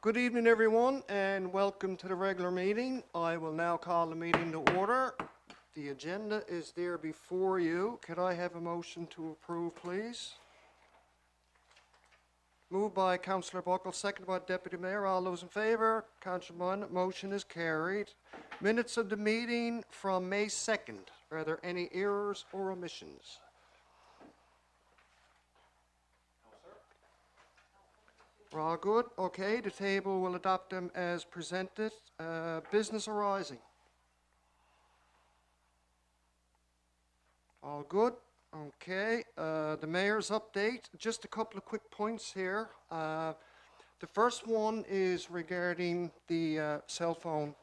Good evening, everyone, and welcome to the regular meeting. I will now call the meeting to order. The agenda is there before you. Could I have a motion to approve, please? Moved by Councillor Buckle, seconded by Deputy Mayor. All those in favour? Councillor Munn, motion is carried. Minutes of the meeting from May 2nd. Are there any errors or omissions? We're all good? Okay, the table will adopt them as presented. Business arising. All good? Okay, the mayor's update. Just a couple of quick points here. The first one is regarding the cell phone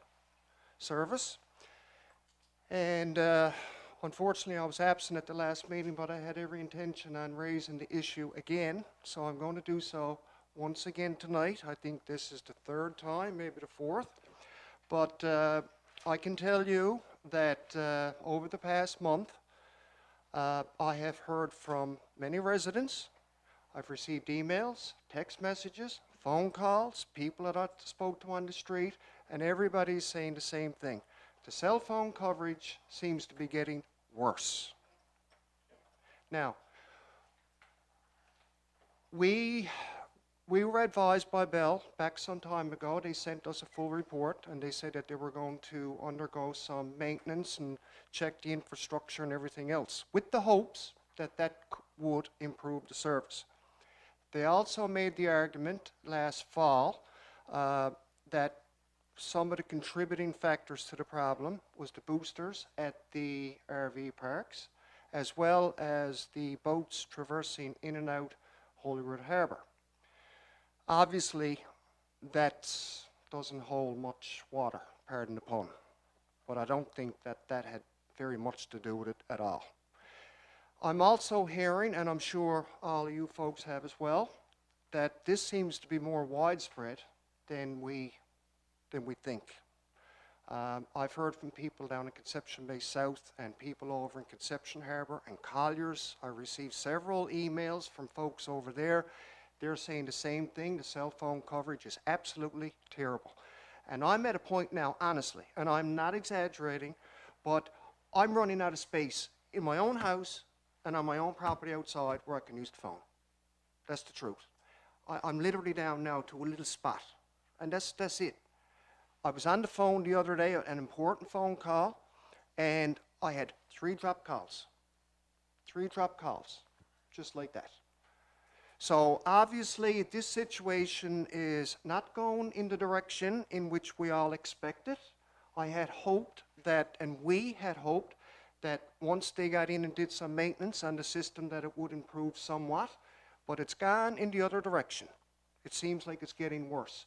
service. And unfortunately, I was absent at the last meeting, but I had every intention on raising the issue again. So I'm going to do so once again tonight. I think this is the third time, maybe the fourth. But I can tell you that over the past month, I have heard from many residents. I've received emails, text messages, phone calls, people that I spoke to on the street, and everybody's saying the same thing. The cell phone coverage seems to be getting worse. Now, we were advised by Bell back some time ago. They sent us a full report, and they said that they were going to undergo some maintenance and check the infrastructure and everything else, with the hopes that that would improve the service. They also made the argument last fall that some of the contributing factors to the problem was the boosters at the RV parks, as well as the boats traversing in and out Holyrood Harbour. Obviously, that doesn't hold much water, pardon the pun, but I don't think that that had very much to do with it at all. I'm also hearing, and I'm sure all of you folks have as well, that this seems to be more widespread than we think. I've heard from people down in Conception Bay South and people over in Conception Harbour and Colliers. I received several emails from folks over there. They're saying the same thing. The cell phone coverage is absolutely terrible. And I'm at a point now, honestly, and I'm not exaggerating, but I'm running out of space in my own house and on my own property outside where I can use the phone. That's the truth. I'm literally down now to a little spot, and that's it. I was on the phone the other day, an important phone call, and I had 3 drop calls. 3 drop calls, just like that. So obviously this situation is not going in the direction in which we all expected. I had hoped that, and we had hoped, that once they got in and did some maintenance on the system that it would improve somewhat, but it's gone in the other direction. It seems like it's getting worse.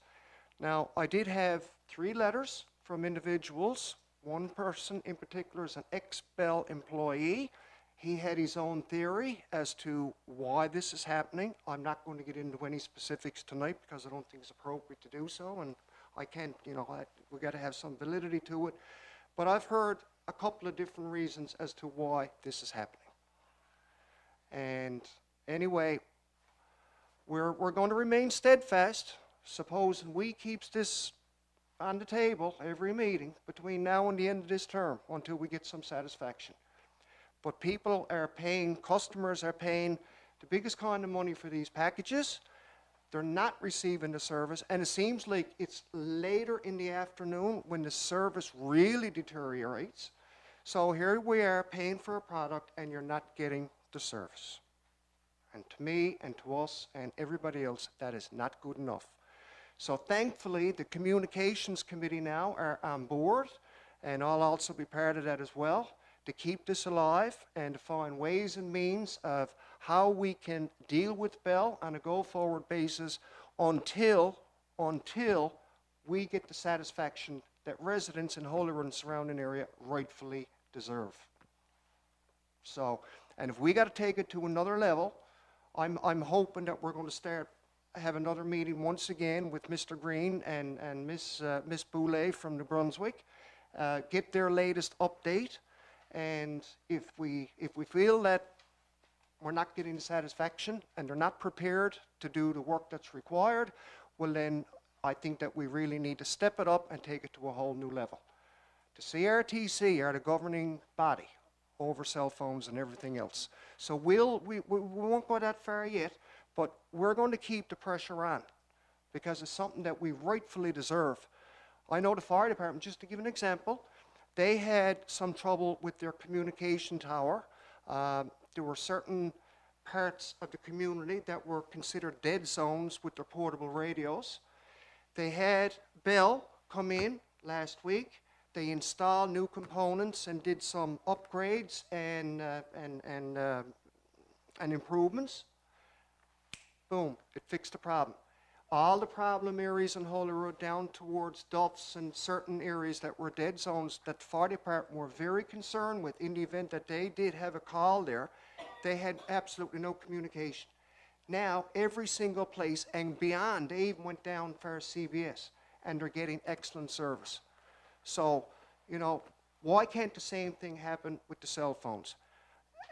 Now, I did have 3 letters from individuals. One person in particular is an ex-Bell employee. He had his own theory as to why this is happening. I'm not going to get into any specifics tonight because I don't think it's appropriate to do so, and I can't, we got to have some validity to it. But I've heard a couple of different reasons as to why this is happening. And anyway, we're going to remain steadfast. Supposing we keeps this on the table every meeting between now and the end of this term until we get some satisfaction. But people are paying, customers are paying the biggest kind of money for these packages. They're not receiving the service, and it seems like it's later in the afternoon when the service really deteriorates. So here we are paying for a product and you're not getting the service. And to me and to us and everybody else, that is not good enough. So thankfully, the communications committee now are on board, and I'll also be part of that as well, to keep this alive and to find ways and means of how we can deal with Bell on a go-forward basis until we get the satisfaction that residents in Holyrood and surrounding area rightfully deserve. So, and if we got to take it to another level, I'm hoping that we're going to have another meeting once again with Mr. Green and Miss Boulay from New Brunswick, get their latest update. And if we feel that we're not getting the satisfaction and they're not prepared to do the work that's required, well then I think that we really need to step it up and take it to a whole new level. The CRTC are the governing body over cell phones and everything else. So we won't go that far yet, but we're going to keep the pressure on because it's something that we rightfully deserve. I know the fire department, just to give an example, they had some trouble with their communication tower. There were certain parts of the community that were considered dead zones with their portable radios. They had Bell come in last week. They installed new components and did some upgrades and improvements. Boom, it fixed the problem. All the problem areas in Holyrood down towards Duffs and certain areas that were dead zones that the fire department were very concerned with in the event that they did have a call there, they had absolutely no communication. Now, every single place and beyond, they even went down for CBS and they're getting excellent service. So, you know, why can't the same thing happen with the cell phones?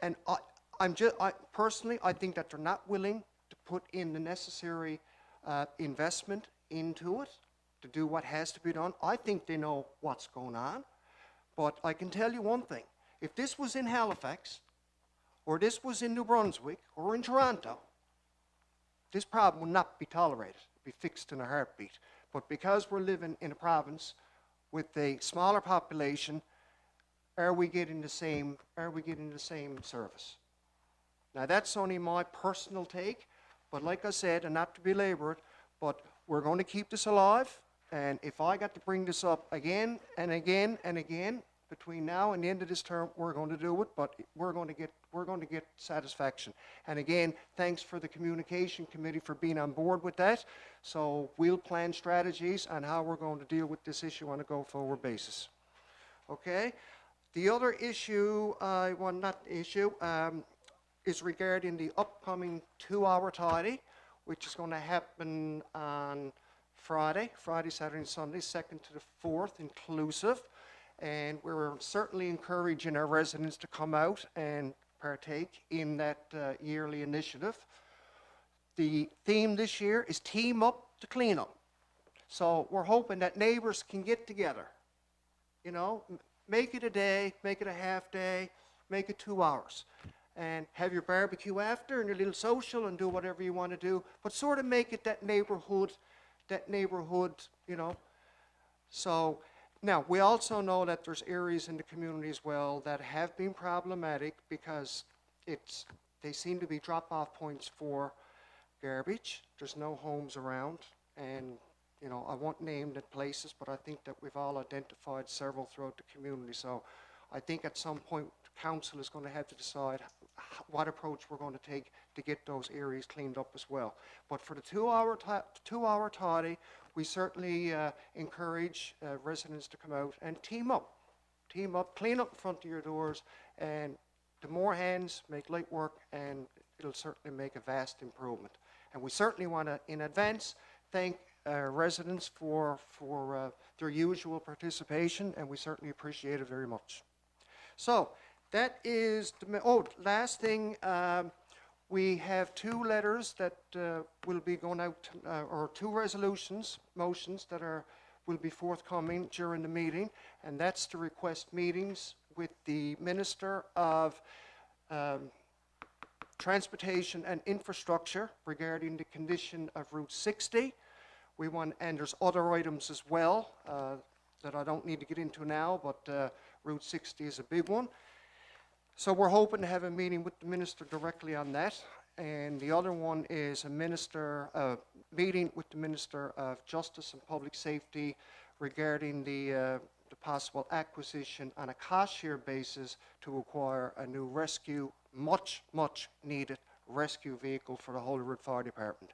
And personally, I think that they're not willing to put in the necessary investment into it to do what has to be done. I think they know what's going on. But I can tell you one thing. If this was in Halifax, or this was in New Brunswick, or in Toronto, this problem would not be tolerated. It would be fixed in a heartbeat. But because we're living in a province with a smaller population, are we getting the same service? Now that's only my personal take, but like I said, and not to belabor it, but we're going to keep this alive, and if I got to bring this up again and again and again between now and the end of this term, we're going to do it, but we're going to get satisfaction. And again, thanks for the communication committee for being on board with that. So we'll plan strategies on how we're going to deal with this issue on a go-forward basis. Okay? The other issue, is regarding the upcoming 2-hour tidy, which is going to happen on Friday, Saturday, and Sunday, 2nd to the 4th inclusive. And we're certainly encouraging our residents to come out and partake in that yearly initiative. The theme this year is Team Up to Clean Up. So we're hoping that neighbors can get together, you know, make it a day, make it a half day, make it 2 hours. And have your barbecue after and your little social and do whatever you want to do, but sort of make it that neighborhood, you know. So now, we also know that there's areas in the community as well that have been problematic because they seem to be drop-off points for garbage. There's no homes around, and you know, I won't name the places, but I think that we've all identified several throughout the community. So I think at some point, council is going to have to decide what approach we're going to take to get those areas cleaned up as well. But for the 2-hour tidy, we certainly encourage residents to come out and team up, clean up in front of your doors, and the more hands make light work, and it'll certainly make a vast improvement. And we certainly want to, in advance, thank residents for their usual participation, and we certainly appreciate it very much. So that is last thing. We have 2 letters that will be going out, or 2 motions that will be forthcoming during the meeting, and that's to request meetings with the Minister of Transportation and Infrastructure regarding the condition of Route 60. And there's other items as well that I don't need to get into now, but Route 60 is a big one. So we're hoping to have a meeting with the minister directly on that. And the other one is a meeting with the Minister of Justice and Public Safety regarding the possible acquisition on a cost-share basis to acquire a new much needed rescue vehicle for the Holyrood Fire Department.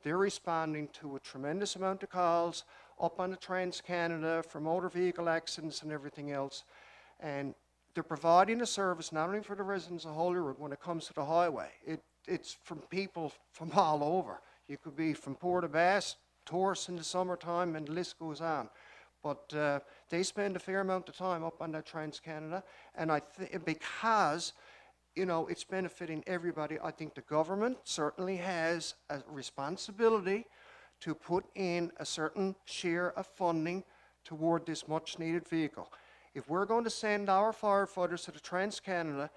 They're responding to a tremendous amount of calls up on the Trans-Canada for motor vehicle accidents and everything else. And they're providing a service not only for the residents of Holyrood when it comes to the highway. It's from people from all over. You could be from Port of Bass, tourists in the summertime, and the list goes on. But they spend a fair amount of time up on that Trans-Canada, and because you know, it's benefiting everybody, I think the government certainly has a responsibility to put in a certain share of funding toward this much needed vehicle. If we're going to send our firefighters to the Trans-Canada,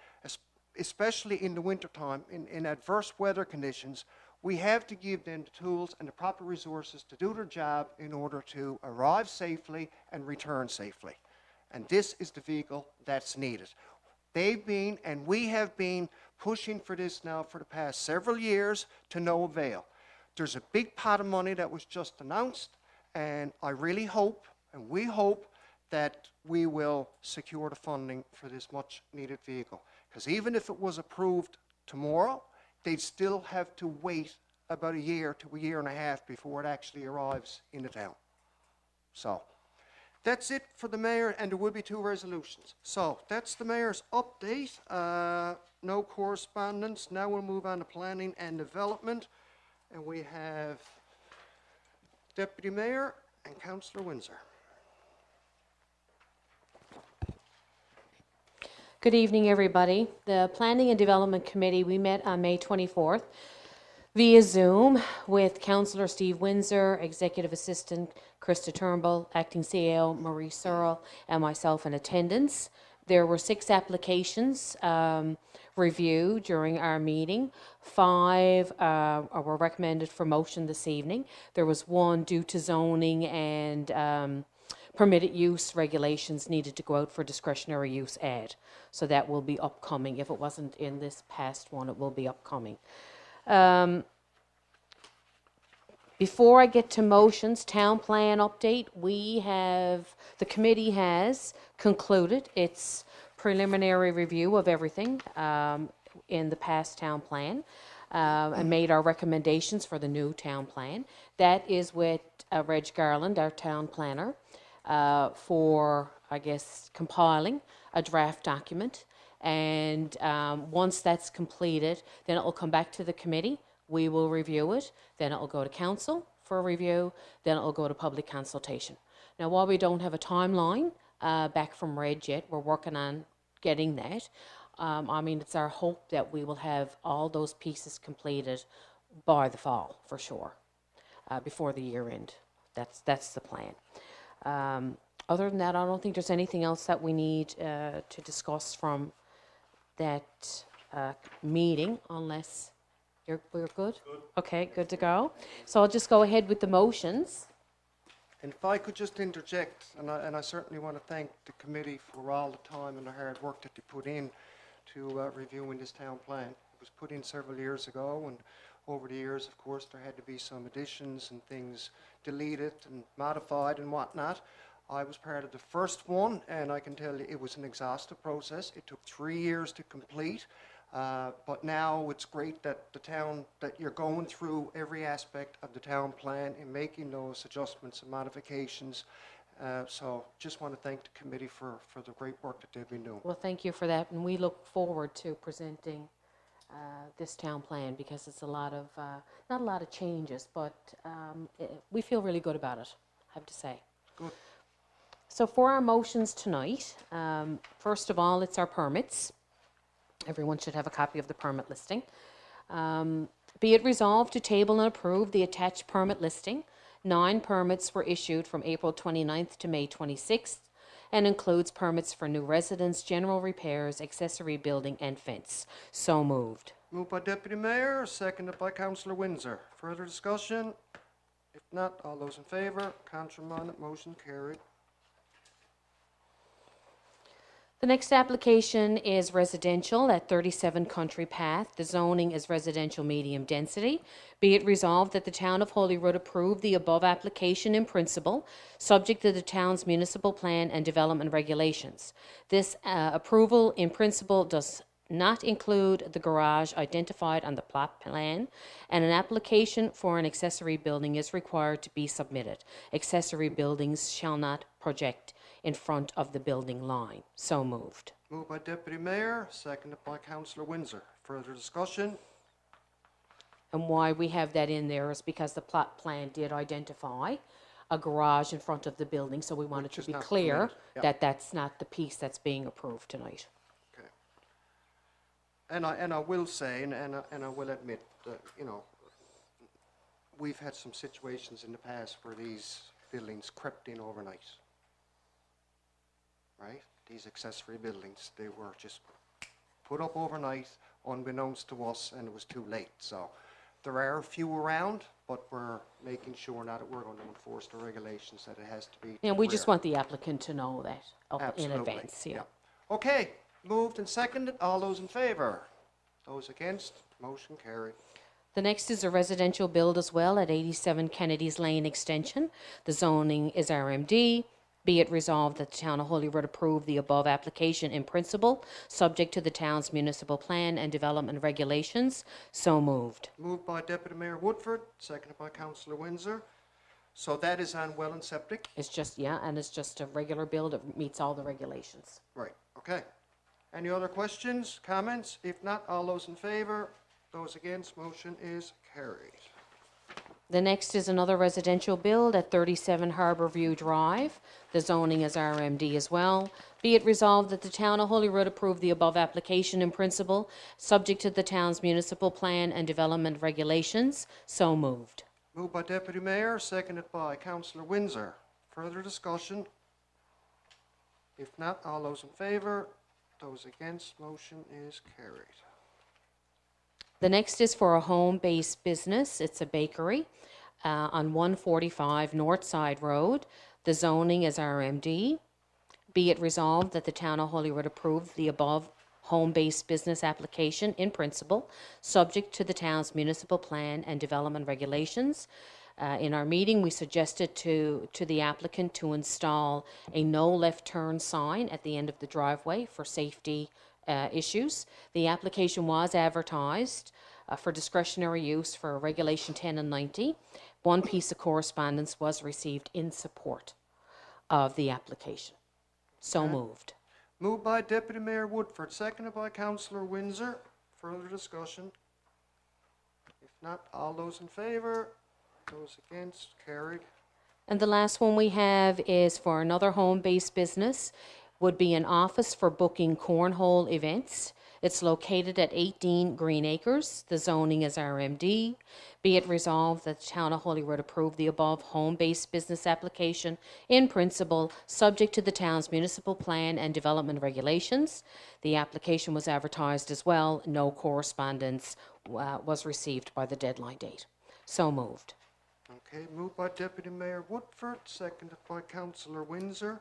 especially in the wintertime, in adverse weather conditions, we have to give them the tools and the proper resources to do their job in order to arrive safely and return safely. And this is the vehicle that's needed. They've been, and we have been, pushing for this now for the past several years to no avail. There's a big pot of money that was just announced, and I really hope, and we hope, that we will secure the funding for this much needed vehicle. Because even if it was approved tomorrow, they'd still have to wait about a year to a year and a half before it actually arrives in the town. So that's it for the mayor, and there will be 2 resolutions. So that's the mayor's update. No correspondence. Now we'll move on to planning and development, and we have Deputy Mayor and Councillor Windsor. Good evening, everybody. The Planning and Development Committee, we met on May 24th via Zoom with Councillor Steve Windsor, Executive Assistant Krista Turnbull, Acting CEO Marie Searle, and myself in attendance. There were 6 applications reviewed during our meeting. 5 were recommended for motion this evening. There was 1 due to zoning and permitted use regulations needed to go out for discretionary use ad. So that will be upcoming. If it wasn't in this past one, it will be upcoming. Before I get to motions, town plan update, the committee has concluded its preliminary review of everything in the past town plan and made our recommendations for the new town plan. That is with Reg Garland, our town planner, for, I guess, compiling a draft document. And once that's completed, then it will come back to the committee. We will review it. Then it will go to council for a review. Then it will go to public consultation. Now, while we don't have a timeline back from Reg yet, we're working on getting that. I mean, it's our hope that we will have all those pieces completed by the fall, for sure, before the year end. That's the plan. Other than that, I don't think there's anything else that we need to discuss from that meeting, unless we're good? Okay, good to go. So I'll just go ahead with the motions. And if I could just interject, and I certainly want to thank the committee for all the time and the hard work that they put in to reviewing this town plan. It was put in several years ago, and over the years, of course, there had to be some additions and things deleted and modified and whatnot. I was part of the first one, and I can tell you it was an exhaustive process. It took 3 years to complete, but now it's great that that you're going through every aspect of the town plan and making those adjustments and modifications. So just want to thank the committee for the great work that they've been doing. Well, thank you for that, and we look forward to presenting this town plan, because it's a lot of, not a lot of changes, but we feel really good about it, I have to say. Good. So for our motions tonight, first of all, it's our permits. Everyone should have a copy of the permit listing. Be it resolved to table and approve the attached permit listing. 9 permits were issued from April 29th to May 26th and includes permits for new residence, general repairs, accessory building, and fence. So moved. Moved by Deputy Mayor, seconded by Councillor Windsor. Further discussion? If not, all those in favour? Contrary minded, motion carried. The next application is residential at 37 Country Path. The zoning is residential medium density. Be it resolved that the Town of Holyrood approve the above application in principle, subject to the town's municipal plan and development regulations. This approval in principle does not include the garage identified on the plot plan, and an application for an accessory building is required to be submitted. Accessory buildings shall not project in front of the building line. So moved. Moved by Deputy Mayor, seconded by Councillor Windsor. Further discussion? And why we have that in there is because the plot plan did identify a garage in front of the building, so we wanted to be clear that that's not the piece that's being approved tonight. Okay. And I will say, and I will admit, that, you know, we've had some situations in the past where these buildings crept in overnight. Right? These accessory buildings, they were just put up overnight, unbeknownst to us, and it was too late. So there are a few around, but we're making sure now that we're going to enforce the regulations that it has to be. And we just want the applicant to know that in Absolutely, advance, yeah. Okay, moved and seconded. All those in favor? Those against? Motion carried. The next is a residential build as well at 87 Kennedy's Lane Extension. The zoning is RMD. Be it resolved that the Town of Holyrood approve the above application in principle, subject to the town's municipal plan and development regulations. So moved. Moved by Deputy Mayor Woodford, seconded by Councillor Windsor. So that is on well and septic? It's just, and it's just a regular build. It meets all the regulations. Right, okay. Any other questions, comments? If not, all those in favor? Those against? Motion is carried. The next is another residential build at 37 Harbour View Drive. The zoning is RMD as well. Be it resolved that the Town of Holyrood approve the above application in principle, subject to the town's municipal plan and development regulations. So moved. Moved by Deputy Mayor, seconded by Councillor Windsor. Further discussion? If not, all those in favor? Those against? Motion is carried. The next is for a home-based business. It's a bakery on 145 Northside Road. The zoning is RMD. Be it resolved that the Town of Holyrood approve the above home-based business application in principle, subject to the town's municipal plan and development regulations. In our meeting, we suggested to the applicant to install a no left turn sign at the end of the driveway for safety issues. The application was advertised for discretionary use for Regulation 10 and 90. One piece of correspondence was received in support of the application. So moved. Moved by Deputy Mayor Woodford, seconded by Councillor Windsor. Further discussion? If not, all those in favor? Those against? Carried. And the last one we have is for another home-based business. Would be an office for booking cornhole events. It's located at 18 Green Acres. The zoning is RMD. Be it resolved that the Town of Holyrood approve the above home-based business application in principle, subject to the town's municipal plan and development regulations. The application was advertised as well. No correspondence was received by the deadline date. So moved. Okay, moved by Deputy Mayor Woodford, seconded by Councillor Windsor.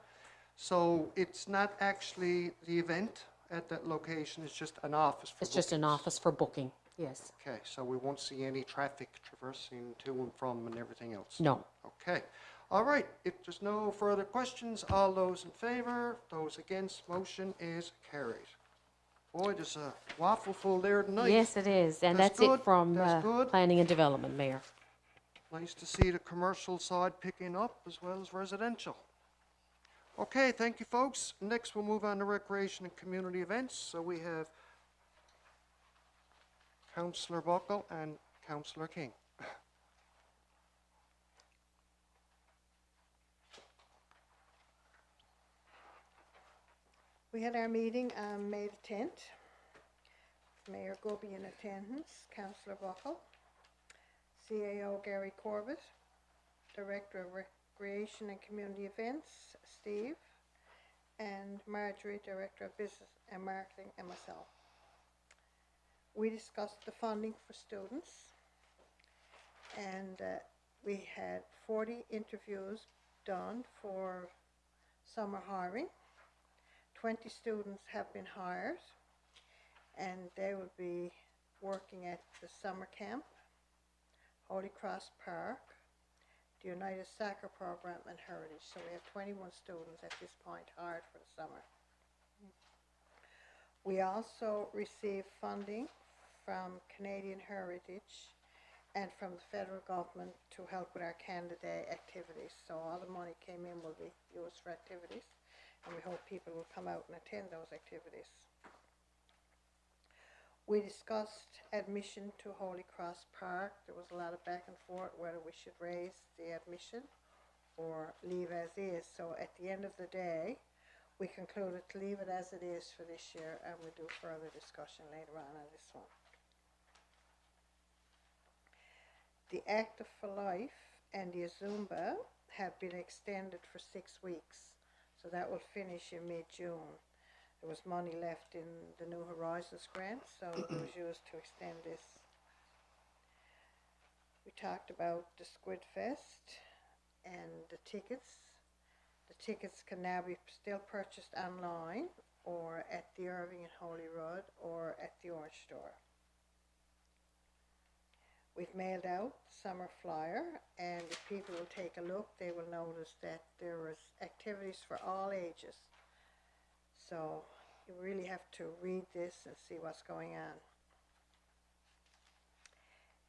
So it's not actually the event at that location, it's just an office for It's just an bookings. office for booking, yes. Okay, so we won't see any traffic traversing to and from and everything else? No. Okay. All right, if there's no further questions, all those in favor, those against, motion is carried. Boy, there's a waffle full there tonight. Yes, it is. And That's that's good. it from That's good. Planning and Development, Mayor. Nice to see the commercial side picking up as well as residential. Okay, thank you, folks. Next, we'll move on to recreation and community events. So we have Councillor Buckle and Councillor King. We had our meeting on May the 10th. Mayor Gobi in attendance, Councillor Buckle, CAO Gary Corbett, Director of Recreation and Community Events, Steve, and Marjorie, Director of Business and Marketing, and myself. We discussed the funding for students, and we had 40 interviews done for summer hiring. 20 students have been hired, and they will be working at the summer camp, Holy Cross Park, the United Soccer Program, and Heritage. So we have 21 students at this point hired for the summer. We also received funding from Canadian Heritage and from the federal government to help with our Canada Day activities. So all the money came in will be used for activities, and we hope people will come out and attend those activities. We discussed admission to Holy Cross Park. There was a lot of back and forth whether we should raise the admission or leave as is. So at the end of the day, we concluded to leave it as it is for this year, and we'll do further discussion later on this one. The Active for Life and the Zumba have been extended for 6 weeks, so that will finish in mid-June. There was money left in the New Horizons grant, so it was used to extend this. We talked about the Squid Fest and the tickets. The tickets can now be still purchased online or at the Irving and Holyrood or at the Orange Store. We've mailed out the summer flyer, and if people will take a look, they will notice that there is activities for all ages. So you really have to read this and see what's going on.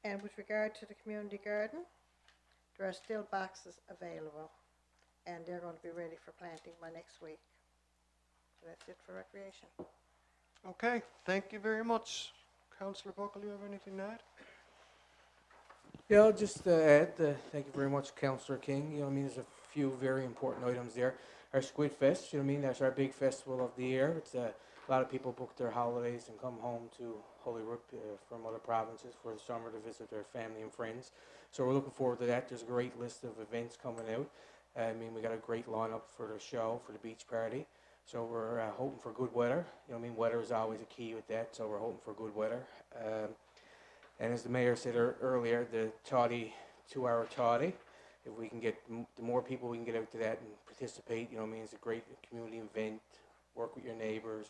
And with regard to the community garden, there are still boxes available, and they're going to be ready for planting by next week. So that's it for recreation. Okay, thank you very much. Councillor Buckle, you have anything to add? Yeah, I'll just add, thank you very much, Councillor King. You know, I mean, there's a few very important items there. Our Squid Fest, you know, I mean, that's our big festival of the year. It's a lot of people book their holidays and come home to Holyrood from other provinces for the summer to visit their family and friends. So we're looking forward to that. There's a great list of events coming out. I mean, we got a great lineup for the show, for the beach party. So we're hoping for good weather. You know, I mean, weather is always a key with that. So we're hoping for good weather. And as the mayor said earlier, the toddy, 2-hour toddy, if we can get, the more people we can get out to that and participate, you know, I mean, it's a great community event. Work with your neighbors,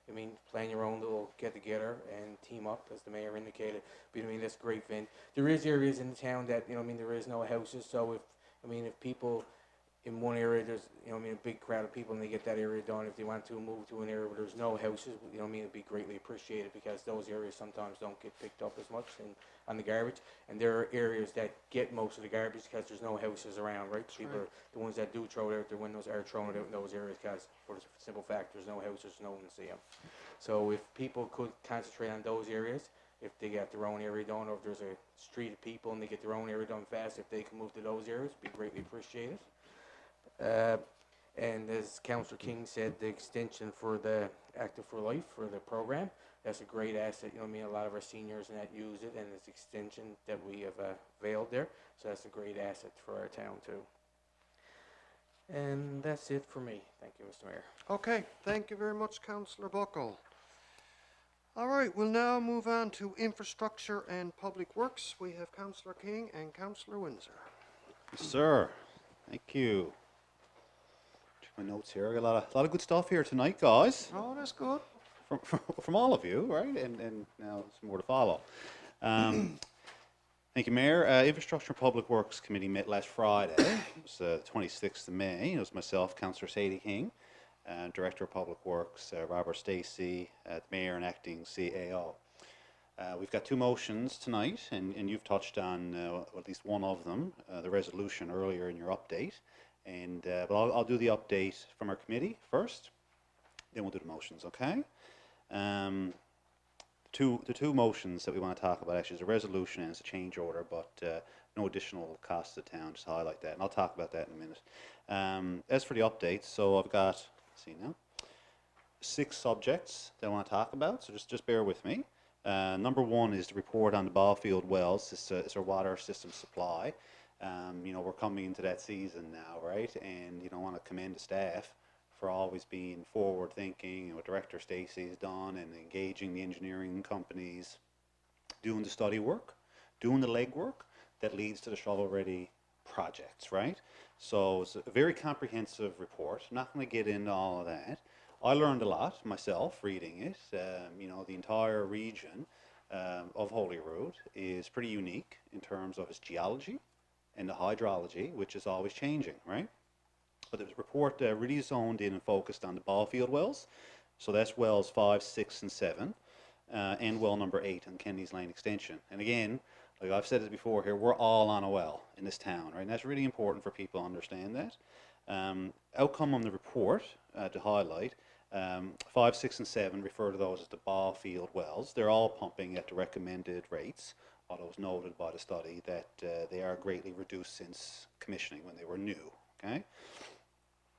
I mean, plan your own little get-together and team up, as the mayor indicated. But, I mean, that's a great event. There is areas in the town that, you know, I mean, there is no houses. So if people in one area, there's, you know, I mean, a big crowd of people and they get that area done, if they want to move to an area where there's no houses, you know, I mean, it'd be greatly appreciated, because those areas sometimes don't get picked up as much on the garbage. And there are areas that get most of the garbage because there's no houses around, right? People are, the ones that do throw it out their windows are throwing it out in those areas because, for the simple fact, there's no houses, no one to see them. So if people could concentrate on those areas, if they get their own area done, or if there's a street of people and they get their own area done fast, if they can move to those areas, it'd be greatly appreciated. And as Councillor King said, the extension for the Active for Life for the program, that's a great asset. You know, I mean, a lot of our seniors and that use it, and it's extension that we have availed there. So that's a great asset for our town too. And that's it for me. Thank you, Mr. Mayor. Okay, thank you very much, Councillor Buckle. All right, we'll now move on to infrastructure and public works. We have Councillor King and Councillor Windsor. Yes, sir. Thank you. Check my notes here. I got a lot of good stuff here tonight, guys. Oh, that's good. From all of you, right? And now some more to follow. Thank you, Mayor. Infrastructure and Public Works Committee met last Friday. It was the 26th of May. It was myself, Councillor Sadie King, Director of Public Works, Robert Stacey, the Mayor and Acting CAO. We've got 2 motions tonight, and you've touched on at least one of them, the resolution earlier in your update. And but I'll do the update from our committee first, then we'll do the motions, okay? The two motions that we want to talk about actually is a resolution and it's a change order, but no additional cost to the town, just to highlight that. And I'll talk about that in a minute. As for the updates, so I've got, let's see now, 6 subjects that I want to talk about, so just bear with me. Number 1 is the report on the Ballfield wells. It's our water system supply. You know, we're coming into that season now, right? And, you know, I want to commend the staff for always being forward thinking, and what Director Stacey has done, and engaging the engineering companies, doing the study work, doing the legwork that leads to the shovel-ready projects, right? So it's a very comprehensive report. I'm not going to get into all of that. I learned a lot myself reading it. You know, the entire region of Holyrood is pretty unique in terms of its geology and the hydrology, which is always changing, right? But the report really zoned in and focused on the Ballfield wells. So that's wells 5, 6, and 7, and well number 8 on Kennedy's Lane Extension. And again, like I've said it before here, we're all on a well in this town, right? And that's really important for people to understand that. Outcome on the report to highlight, 5, 6, and 7 refer to those as the Ballfield wells. They're all pumping at the recommended rates, although it's noted by the study that they are greatly reduced since commissioning when they were new, okay?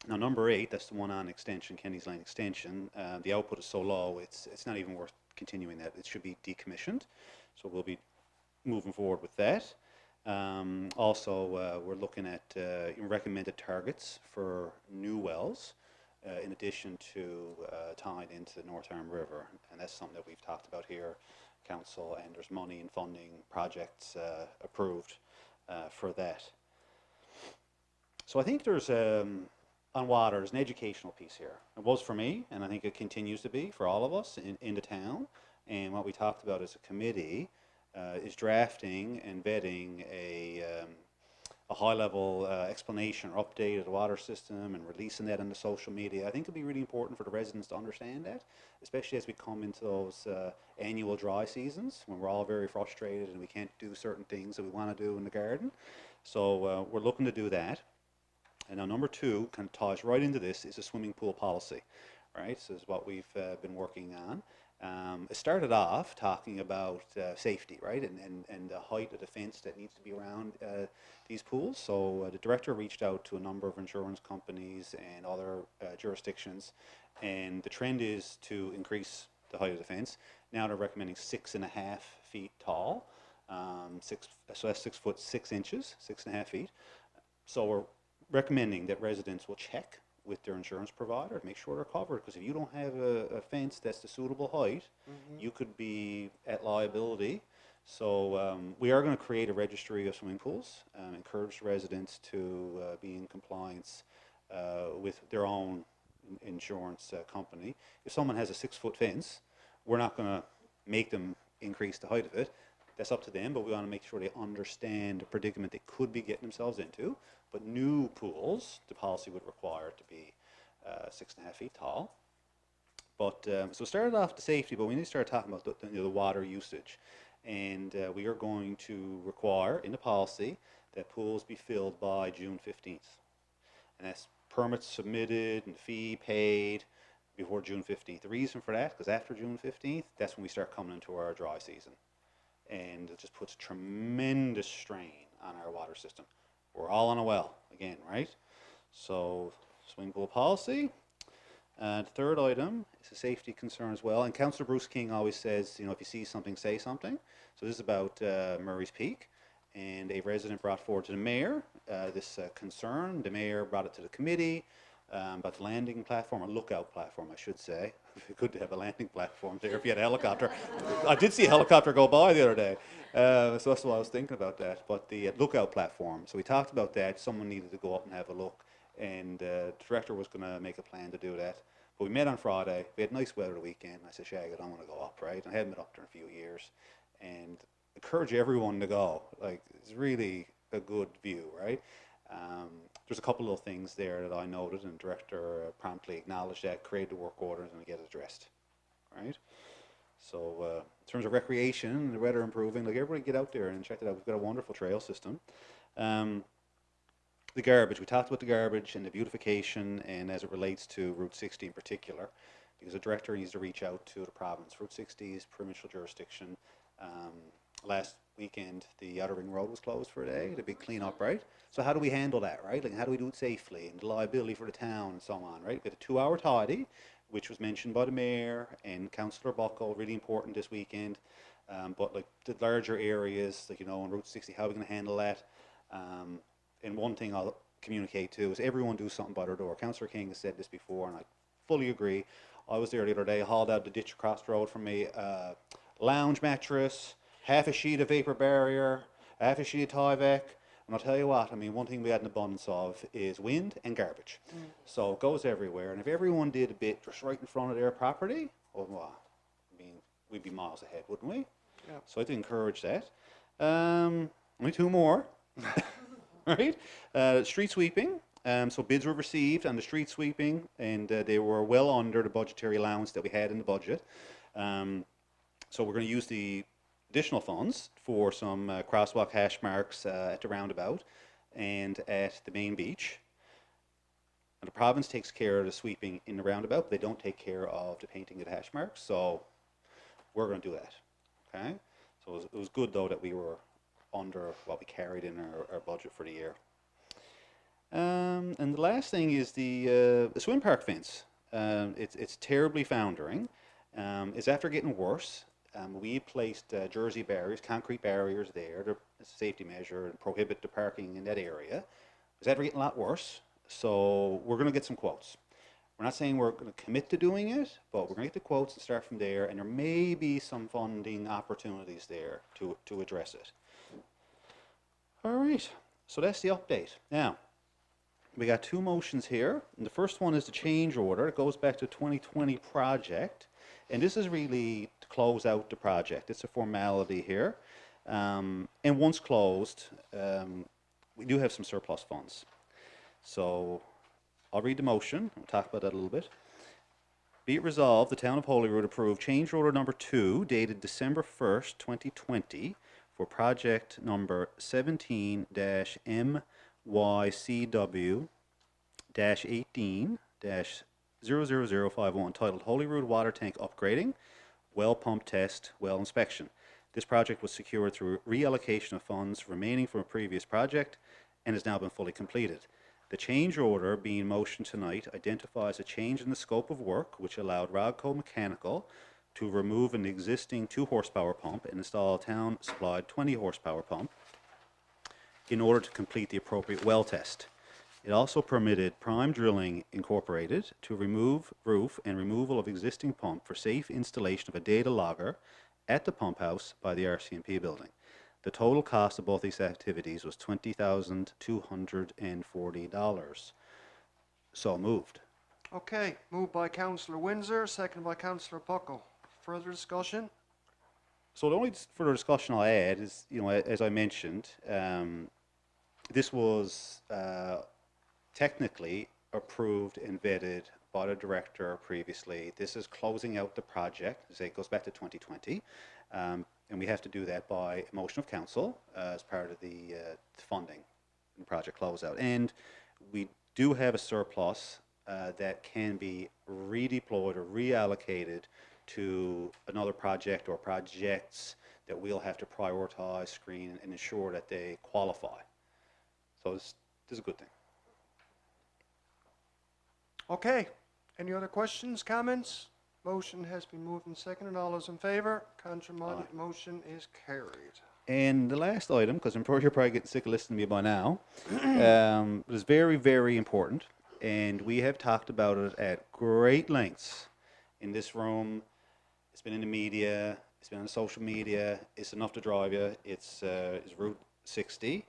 Now number 8, that's the one on extension, Kennedy's Lane Extension, the output is so low, it's not even worth continuing that. It should be decommissioned. So we'll be moving forward with that. Also, we're looking at recommended targets for new wells, in addition to tying into the North Arm River, and that's something that we've talked about here, council, and there's money and funding projects approved for that. So I think there's on water, there's an educational piece here. It was for me, and I think it continues to be for all of us in the town. And what we talked about as a committee is drafting and vetting a high-level explanation or update of the water system and releasing that on the social media. I think it'll be really important for the residents to understand that, especially as we come into those annual dry seasons when we're all very frustrated and we can't do certain things that we want to do in the garden. So we're looking to do that. And now number two kind of ties right into this is a swimming pool policy, right? So this is what we've been working on. It started off talking about safety, right, and the height of the fence that needs to be around these pools. So the director reached out to a number of insurance companies and other jurisdictions, and the trend is to increase the height of the fence. Now they're recommending 6.5 feet tall, so that's 6 foot 6 inches, 6.5 feet. So we're recommending that residents will check with their insurance provider to make sure they're covered, because if you don't have a fence that's the suitable height, you could be at liability. So we are going to create a registry of swimming pools, encourage residents to be in compliance with their own insurance company. If someone has a 6 foot fence, we're not going to make them increase the height of it. That's up to them, but we want to make sure they understand the predicament they could be getting themselves into. But new pools, the policy would require it to be 6.5 feet tall. But so it started off the safety, but we need to start talking about the water usage. And we are going to require in the policy that pools be filled by June 15th. And that's permits submitted and fee paid before June 15th. The reason for that, because after June 15th, that's when we start coming into our dry season. And it just puts tremendous strain on our water system. We're all on a well again, right? So swimming pool policy. The third item is a safety concern as well. And Councillor Bruce King always says, if you see something, say something. So this is about Murray's Peak. And a resident brought forward to the mayor this concern. The mayor brought it to the committee about the landing platform, or lookout platform, I should say. It'd be good to have a landing platform there if you had a helicopter. I did see a helicopter go by the other day. So that's what I was thinking about that. But the lookout platform. So we talked about that. Someone needed to go up and have a look. And the director was going to make a plan to do that. But we met on Friday. We had nice weather the weekend. I said, Shag, I want to go up, right? And I hadn't been up there in a few years. And encourage everyone to go. Like, it's really a good view, right? There's a couple of little things there that I noted, and the director promptly acknowledged that, created the work orders, and we get it addressed, right? So in terms of recreation, the weather improving, like, everybody get out there and check it out. We've got a wonderful trail system. The garbage, we talked about the garbage and the beautification, and as it relates to Route 60 in particular, because the director needs to reach out to the province. Route 60 is provincial jurisdiction. Last weekend, the Outer Ring Road was closed for a day, the big clean-up, right? So how do we handle that, right? Like, how do we do it safely, and the liability for the town and so on, right? We had a 2-hour tidy, which was mentioned by the mayor and Councillor Buckle, really important this weekend. But like the larger areas, like, on Route 60, how are we going to handle that? And one thing I'll communicate too is everyone do something by their door. Councillor King has said this before, and I fully agree. I was there the other day, hauled out the ditch across the road from me, lounge mattress, half a sheet of vapor barrier, half a sheet of Tyvek. And I'll tell you what, one thing we had an abundance of is wind and garbage. So it goes everywhere. And if everyone did a bit just right in front of their property, we'd be miles ahead, wouldn't we? Yeah. So I'd encourage that. Only 2 more. Right? Street sweeping. So bids were received on the street sweeping, and they were well under the budgetary allowance that we had in the budget. So we're going to use the additional funds for some crosswalk hash marks at the roundabout and at the main beach. And the province takes care of the sweeping in the roundabout, but they don't take care of the painting of the hash marks, so we're going to do that. Okay? So it was good, though, that we were under what we carried in our budget for the year. And the last thing is the swim park fence. It's terribly foundering. It's after getting worse. We placed jersey barriers, concrete barriers there as a safety measure and prohibit the parking in that area. It's ever getting a lot worse, so we're going to get some quotes. We're not saying we're going to commit to doing it, but we're going to get the quotes and start from there, and there may be some funding opportunities there to address it. All right, so that's the update. Now, we got two motions here, and the first one is the change order. It goes back to 2020 project, and this is really to close out the project. It's a formality here, and once closed, we do have some surplus funds. So I'll read the motion. We'll talk about that a little bit. Be it resolved, the Town of Holyrood approve change order number 2, dated December 1st, 2020, for project number 17-MYCW-18-00051, titled Holyrood Water Tank Upgrading, Well Pump Test, Well Inspection. This project was secured through reallocation of funds remaining from a previous project and has now been fully completed. The change order being motioned tonight identifies a change in the scope of work which allowed Rodco Mechanical to remove an existing 2-horsepower pump and install a town-supplied 20-horsepower pump in order to complete the appropriate well test. It also permitted Prime Drilling Incorporated to remove roof and removal of existing pump for safe installation of a data logger at the pump house by the RCMP building. The total cost of both these activities was $20,240. So moved. Okay, moved by Councillor Windsor, seconded by Councillor Buckle. Further discussion? So the only further discussion I'll add is, as I mentioned, this was technically approved and vetted by the director previously. This is closing out the project. As I say, it goes back to 2020. And we have to do that by a motion of council as part of the funding and project closeout. And we do have a surplus that can be redeployed or reallocated to another project or projects that we'll have to prioritize, screen, and ensure that they qualify. So this is a good thing. Okay, any other questions, comments? Motion has been moved and seconded. All those in favor? Contrary minded, motion is carried. And the last item, because I'm sure you're probably getting sick of listening to me by now, is very, very important. And we have talked about it at great lengths in this room. It's been in the media. It's been on social media. It's enough to drive you. It's Route 60.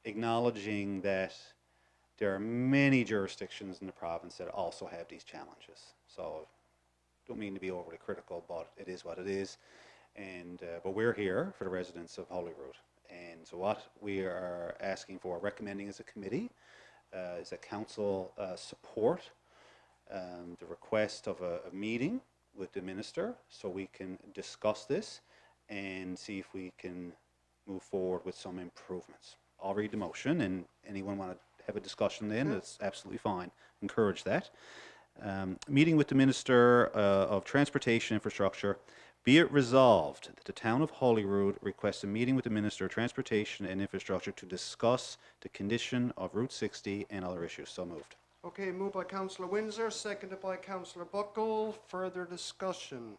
Acknowledging that there are many jurisdictions in the province that also have these challenges. So, don't mean to be overly critical, but it is what it is. And but we're here for the residents of Holyrood. And so what we are asking for, recommending as a committee, is that council support the request of a meeting with the minister so we can discuss this and see if we can move forward with some improvements. I'll read the motion, and anyone want to have a discussion then, that's absolutely fine. Encourage that. Meeting with the Minister of Transportation Infrastructure. Be it resolved that the Town of Holyrood requests a meeting with the Minister of Transportation and Infrastructure to discuss the condition of Route 60 and other issues. So moved. Okay, moved by Councillor Windsor, seconded by Councillor Buckle. Further discussion?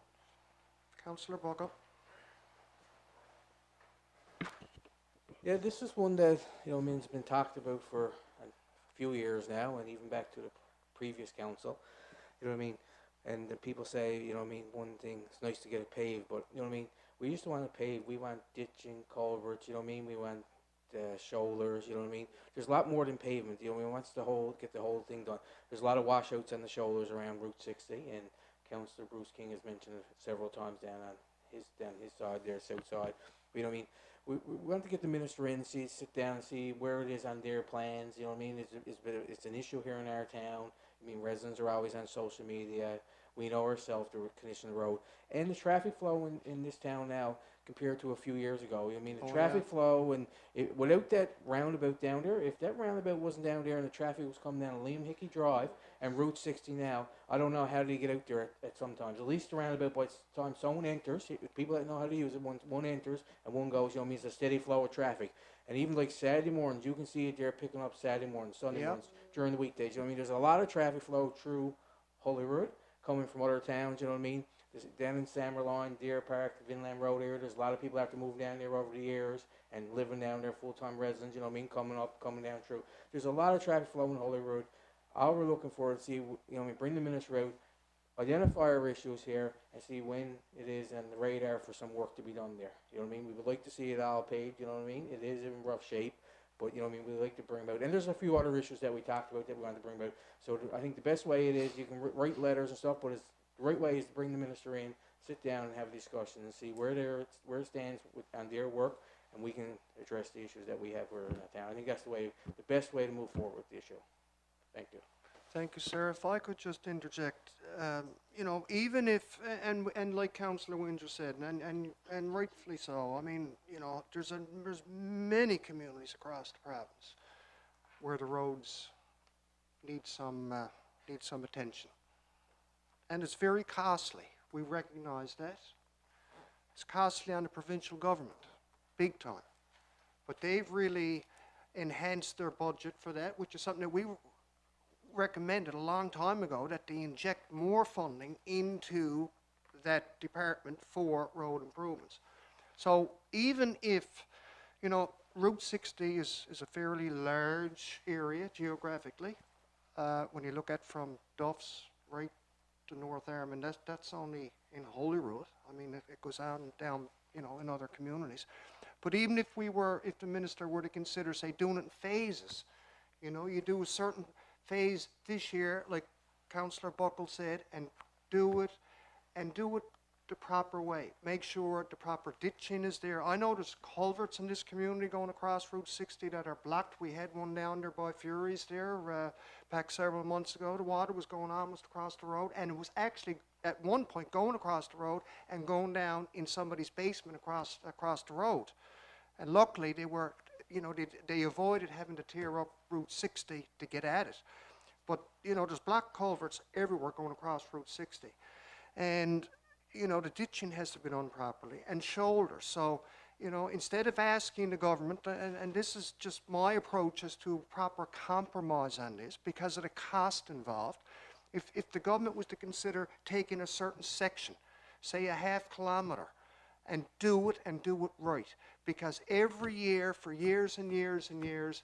Councillor Buckle. Yeah, this is one that, has been talked about for a few years now, and even back to the previous council. And the people say, one thing, it's nice to get it paved, but, we used to want to pave. We want ditching, culverts, we want shoulders, There's a lot more than pavement, we want to get the whole thing done. There's a lot of washouts on the shoulders around Route 60, and Councillor Bruce King has mentioned it several times down his side there, south side. We want to get the minister in, sit down and see where it is on their plans. It's an issue here in our town. Residents are always on social media. We know ourselves the condition of the road and the traffic flow in this town now compared to a few years ago. The traffic flow and without that roundabout down there, if that roundabout wasn't down there and the traffic was coming down Liam Hickey Drive and Route 60 now, I don't know how they get out there at sometimes. At least the roundabout by the time someone enters, people that know how to use it, one enters and one goes, means a steady flow of traffic. And even like Saturday mornings, you can see it there picking up Saturday mornings, Sunday mornings, during the weekdays. There's a lot of traffic flow through Holyrood, coming from other towns, Down in Summerline, Deer Park, Vinland Road area, there's a lot of people have to move down there over the years and living down there, full-time residents, you know what I mean, coming up, coming down through. There's a lot of traffic flowing Holyrood. All we're looking for is see, you know, we bring the minister out, identify our issues here, and see when it is on the radar for some work to be done there. You know what I mean? We would like to see it all paid, you know what I mean? It is in rough shape, but you know what I mean? We'd like to bring about, and there's a few other issues that we talked about that we want to bring about. So I think the best way it is, you can write letters and stuff, but it's, the right way is to bring the minister in, sit down and have a discussion and see where it stands on their work, and we can address the issues that we have here in the town. I think that's the best way to move forward with the issue. Thank you. Thank you, sir. If I could just interject, you know, even if, and like Councillor Windsor said, and rightfully so, I mean, you know, there's many communities across the province where the roads need some attention. And it's very costly. We recognise that. It's costly on the provincial government, big time. But they've really enhanced their budget for that, which is something that we recommended a long time ago, that they inject more funding into that department for road improvements. So even if, you know, Route 60 is a fairly large area geographically, when you look at from Duffs right to North Arm, that's only in Holyrood. I mean, it goes on down, you know, in other communities. But even if the minister were to consider, say, doing it in phases, you know, you do a certain phase this year, like Councillor Buckle said, and do it the proper way. Make sure the proper ditching is there. I know there's culverts in this community going across Route 60 that are blocked. We had one down there by Fury's there back several months ago. The water was going almost across the road, and it was actually at one point going across the road and going down in somebody's basement across the road. And luckily they were, you know, they avoided having to tear up Route 60 to get at it. But, you know, there's block culverts everywhere going across Route 60. And, you know, the ditching has to be done properly, and shoulders. So, you know, instead of asking the government, and this is just my approach as to proper compromise on this, because of the cost involved, if the government was to consider taking a certain section, say a half kilometre, and do it right. Because every year, for years and years and years,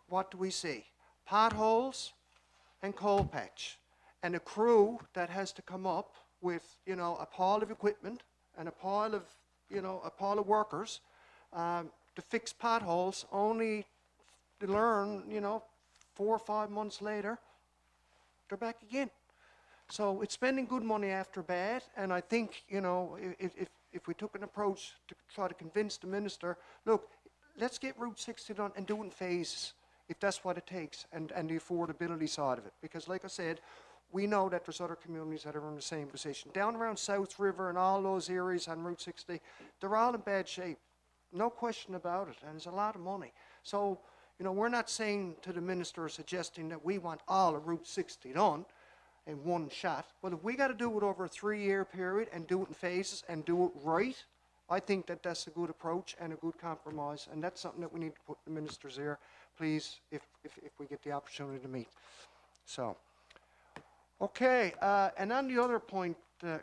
what do we see? Potholes and coal patch. And a crew that has to come up with, you know, a pile of equipment and a pile of workers to fix potholes, only to learn, you know, 4 or 5 months later, they're back again. So it's spending good money after bad, and I think, you know, if we took an approach to try to convince the minister, look, let's get Route 60 done and do it in phases, if that's what it takes, and the affordability side of it. Because like I said, we know that there's other communities that are in the same position. Down around South River and all those areas on Route 60, they're all in bad shape. No question about it, and it's a lot of money. So, you know, we're not saying to the minister or suggesting that we want all of Route 60 done in one shot. But if we got to do it over a 3-year period and do it in phases and do it right, I think that that's a good approach and a good compromise, and that's something that we need to put in the minister's ear, please, if we get the opportunity to meet. So, okay, and on the other point,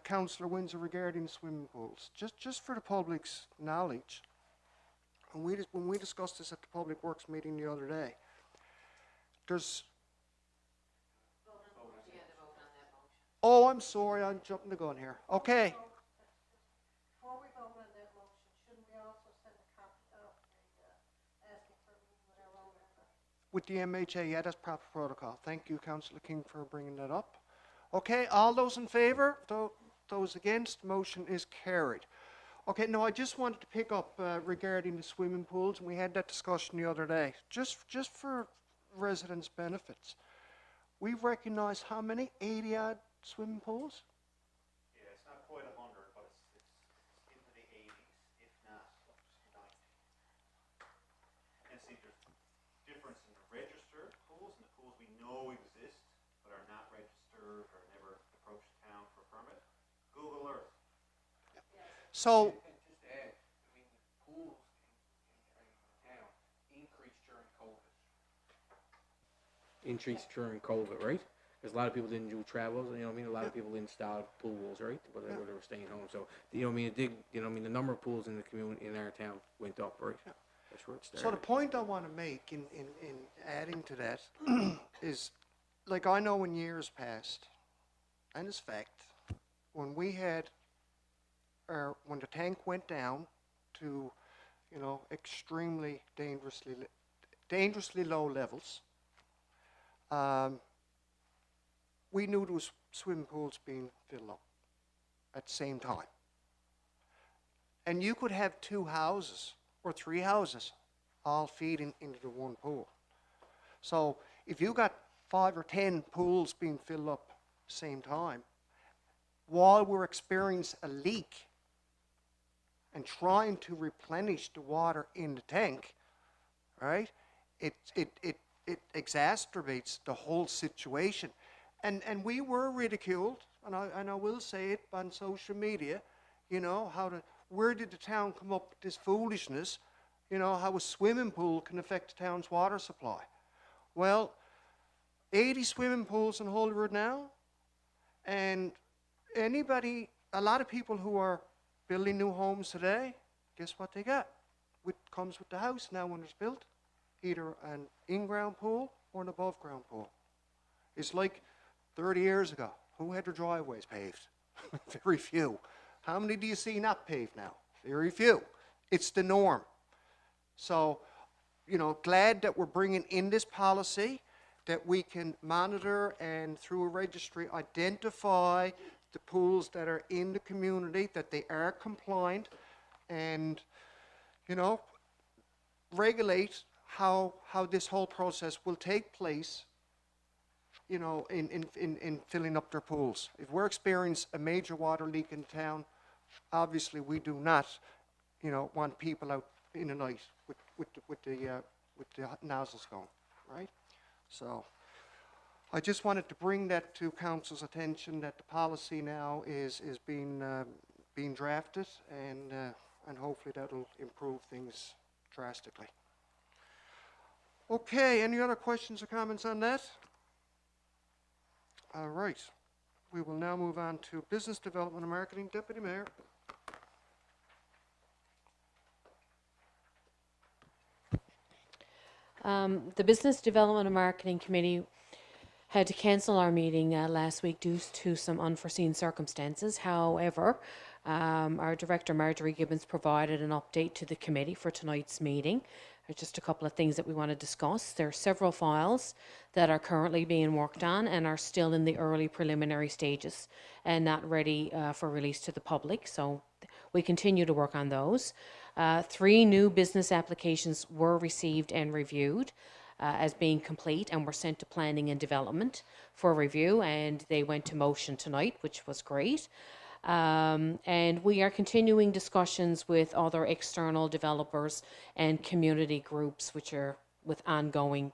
Councillor Windsor, regarding swimming pools, just for the public's knowledge, when we discussed this at the Public Works meeting the other day, there's... Oh, I'm sorry, I'm jumping the gun here. Okay. Before we vote on that motion, shouldn't we also send a copy of the asking for a meeting with our own member? With the MHA, yeah, that's proper protocol. Thank you, Councillor King, for bringing that up. Okay, all those in favour? Those against? Motion is carried. Okay, now I just wanted to pick up regarding the swimming pools, and we had that discussion the other day. Just for residents' benefits, we've recognised how many? 80-odd swimming pools? Yeah, it's not quite 100, but it's into the 80s, if not 90. And see, there's difference in the registered pools and the pools we know exist but are not registered or never approached the town for a permit. Google Earth. So, And just to add, I mean, the pools in town increased during COVID. Increased during COVID, right? There's a lot of people didn't do travels, you know what I mean? A lot of people installed pools, right? Where they were staying home. So, you know what I mean? It did, you know what I mean? The number of pools in the community, in our town went up, right? That's where it started. So the point I want to make in adding to that is, like, I know in years past, and it's fact, when we had, when the tank went down to, you know, extremely dangerously low levels, we knew there was swimming pools being filled up at the same time. And you could have 2 houses or 3 houses all feeding into the one pool. So if you got 5 or 10 pools being filled up at the same time, while we're experiencing a leak and trying to replenish the water in the tank, right, it exacerbates the whole situation. And we were ridiculed, and I will say it on social media, you know, where did the town come up with this foolishness, you know, how a swimming pool can affect the town's water supply. Well, 80 swimming pools in Holyrood now, and a lot of people who are building new homes today, guess what they got? Comes with the house now when it's built, either an in-ground pool or an above-ground pool. It's like 30 years ago, who had their driveways paved? Very few. How many do you see not paved now? Very few. It's the norm. So, you know, glad that we're bringing in this policy, that we can monitor and through a registry identify the pools that are in the community, that they are compliant, and, you know, regulate how this whole process will take place, you know, in filling up their pools. If we're experiencing a major water leak in town, obviously we do not, you know, want people out in the night with the nozzles going, right? So I just wanted to bring that to council's attention, that the policy now is being drafted, and hopefully that'll improve things drastically. Okay, any other questions or comments on that? All right, we will now move on to Business Development and Marketing. Deputy Mayor. The Business Development and Marketing Committee had to cancel our meeting last week due to some unforeseen circumstances. However, our Director Marjorie Gibbons provided an update to the committee for tonight's meeting. There's just a couple of things that we want to discuss. There are several files that are currently being worked on and are still in the early preliminary stages and not ready for release to the public. So we continue to work on those. 3 new business applications were received and reviewed as being complete and were sent to planning and development for review, and they went to motion tonight, which was great. And we are continuing discussions with other external developers and community groups, which are with ongoing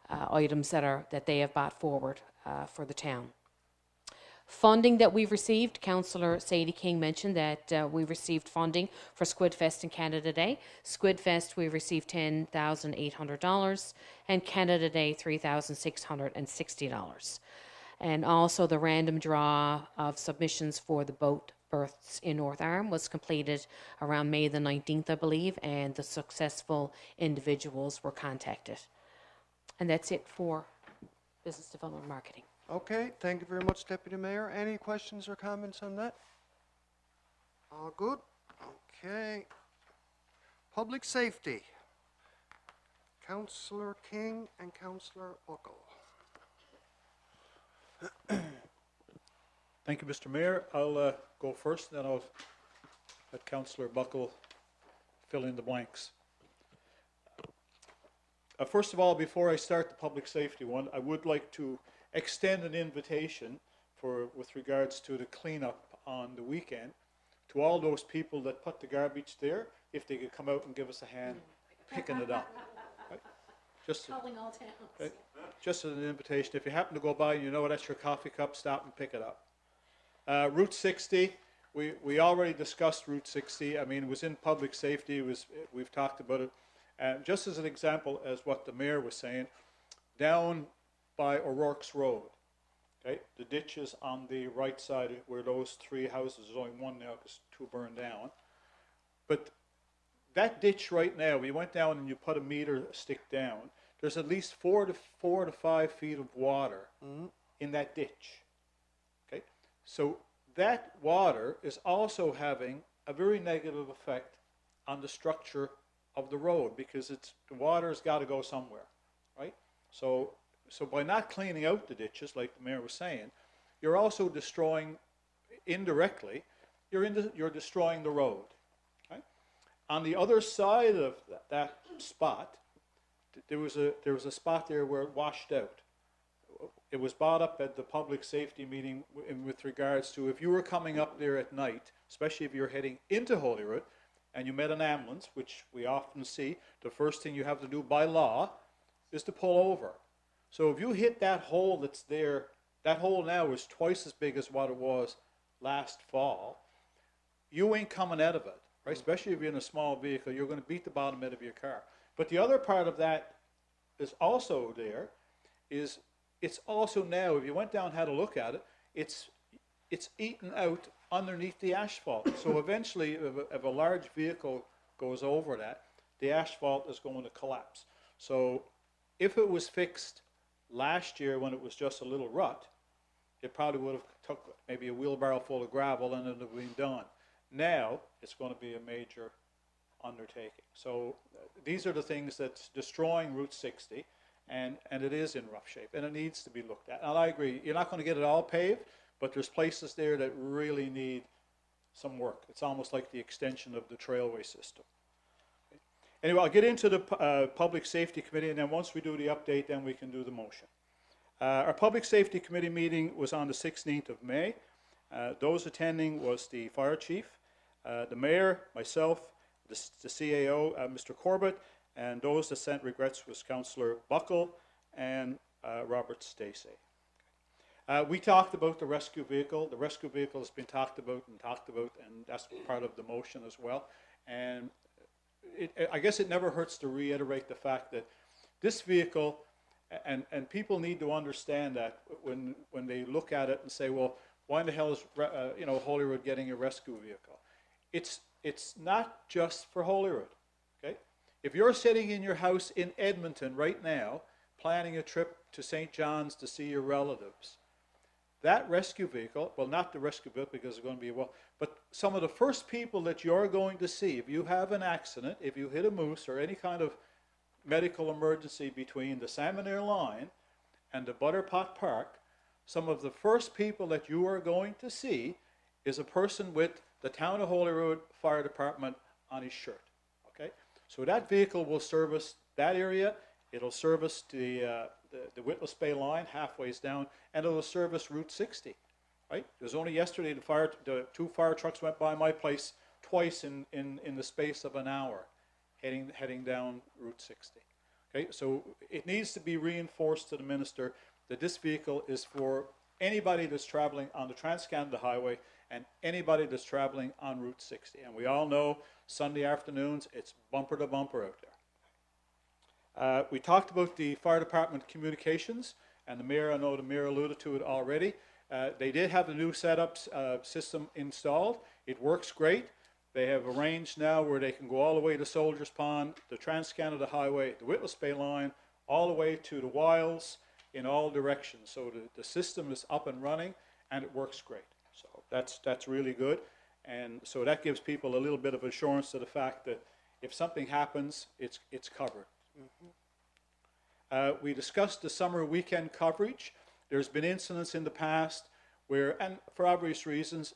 items that they have brought forward for the town. Funding that we've received, Councillor Sadie King mentioned that we received funding for Squidfest and Canada Day. Squidfest, we received $10,800 and Canada Day $3,660. And also the random draw of submissions for the boat berths in North Arm was completed around May the 19th, I believe, and the successful individuals were contacted. And that's it for Business Development Marketing. Okay, thank you very much, Deputy Mayor. Any questions or comments on that? All good? Okay. Public Safety. Councillor King and Councillor Buckle. Thank you, Mr. Mayor. I'll go first, then I'll let Councillor Buckle fill in the blanks. First of all, before I start the public safety one, I would like to extend an invitation with regards to the cleanup on the weekend to all those people that put the garbage there, if they could come out and give us a hand picking it up. Right? Calling all towns. Right? Just as an invitation, if you happen to go by and you know that's your coffee cup, stop and pick it up. Route 60, we already discussed Route 60. I mean, it was in public safety. We've talked about it. Just as an example, as what the mayor was saying, down by O'Rourke's Road, Okay, the ditches on the right side where those 3 houses, there's only one now because 2 burned down. But that ditch right now, we went down and you put a meter stick down, there's at least 4 to 5 feet of water in that ditch. Okay, so that water is also having a very negative effect on the structure of the road because the water's got to go somewhere, right? So by not cleaning out the ditches, like the mayor was saying, you're also destroying, indirectly, you're destroying the road. Okay? On the other side of that spot, there was a spot there where it washed out. It was brought up at the public safety meeting with regards to if you were coming up there at night, especially if you're heading into Holyrood, and you met an ambulance, which we often see, the first thing you have to do by law is to pull over. So if you hit that hole that's there, that hole now is twice as big as what it was last fall, you ain't coming out of it, right? Especially if you're in a small vehicle, you're going to beat the bottom end of your car. But the other part of that is also there, is it's also now, if you went down and had a look at it, it's eaten out underneath the asphalt. So eventually, if a large vehicle goes over that, the asphalt is going to collapse. So if it was fixed last year when it was just a little rut, it probably would have took maybe a wheelbarrow full of gravel and it would have been done. Now, it's going to be a major undertaking. So these are the things that's destroying Route 60, and it is in rough shape, and it needs to be looked at. And I agree, you're not going to get it all paved, but there's places there that really need some work. It's almost like the extension of the trailway system. Okay. Anyway, I'll get into the Public Safety Committee, and then once we do the update, then we can do the motion. Our Public Safety Committee meeting was on the 16th of May. Those attending was the Fire Chief, the Mayor, myself, the CAO, Mr. Corbett, and those that sent regrets was Councillor Buckle and Robert Stacey. We talked about the rescue vehicle. The rescue vehicle has been talked about, and that's part of the motion as well. And I guess it never hurts to reiterate the fact that this vehicle, and people need to understand that when they look at it and say, well, why in the hell is Holyrood getting a rescue vehicle? It's not just for Holyrood. Okay, if you're sitting in your house in Edmonton right now, planning a trip to St. John's to see your relatives, that rescue vehicle, well, not the rescue vehicle because it's going to be, but some of the first people that you're going to see, if you have an accident, if you hit a moose or any kind of medical emergency between the Salmon Air line and the Butterpot Park, some of the first people that you are going to see is a person with the Town of Holyrood Fire Department on his shirt. Okay, so that vehicle will service that area. It'll service the Witless Bay line halfway down, and it'll service Route 60. Right? It was only yesterday the 2 fire trucks went by my place twice in the space of an hour, heading down Route 60. Okay, so it needs to be reinforced to the minister that this vehicle is for anybody that's traveling on the Trans-Canada Highway and anybody that's traveling on Route 60. And we all know Sunday afternoons, it's bumper to bumper out there. We talked about the fire department communications, and the mayor, I know the mayor alluded to it already. They did have the new setups system installed. It works great. They have arranged now where they can go all the way to Soldiers Pond, the Trans-Canada Highway, the Witless Bay line, all the way to the Wilds in all directions. So the system is up and running, and it works great. So that's really good. And so that gives people a little bit of assurance to the fact that if something happens, it's covered. Mm-hmm. We discussed the summer weekend coverage. There's been incidents in the past where, and for obvious reasons,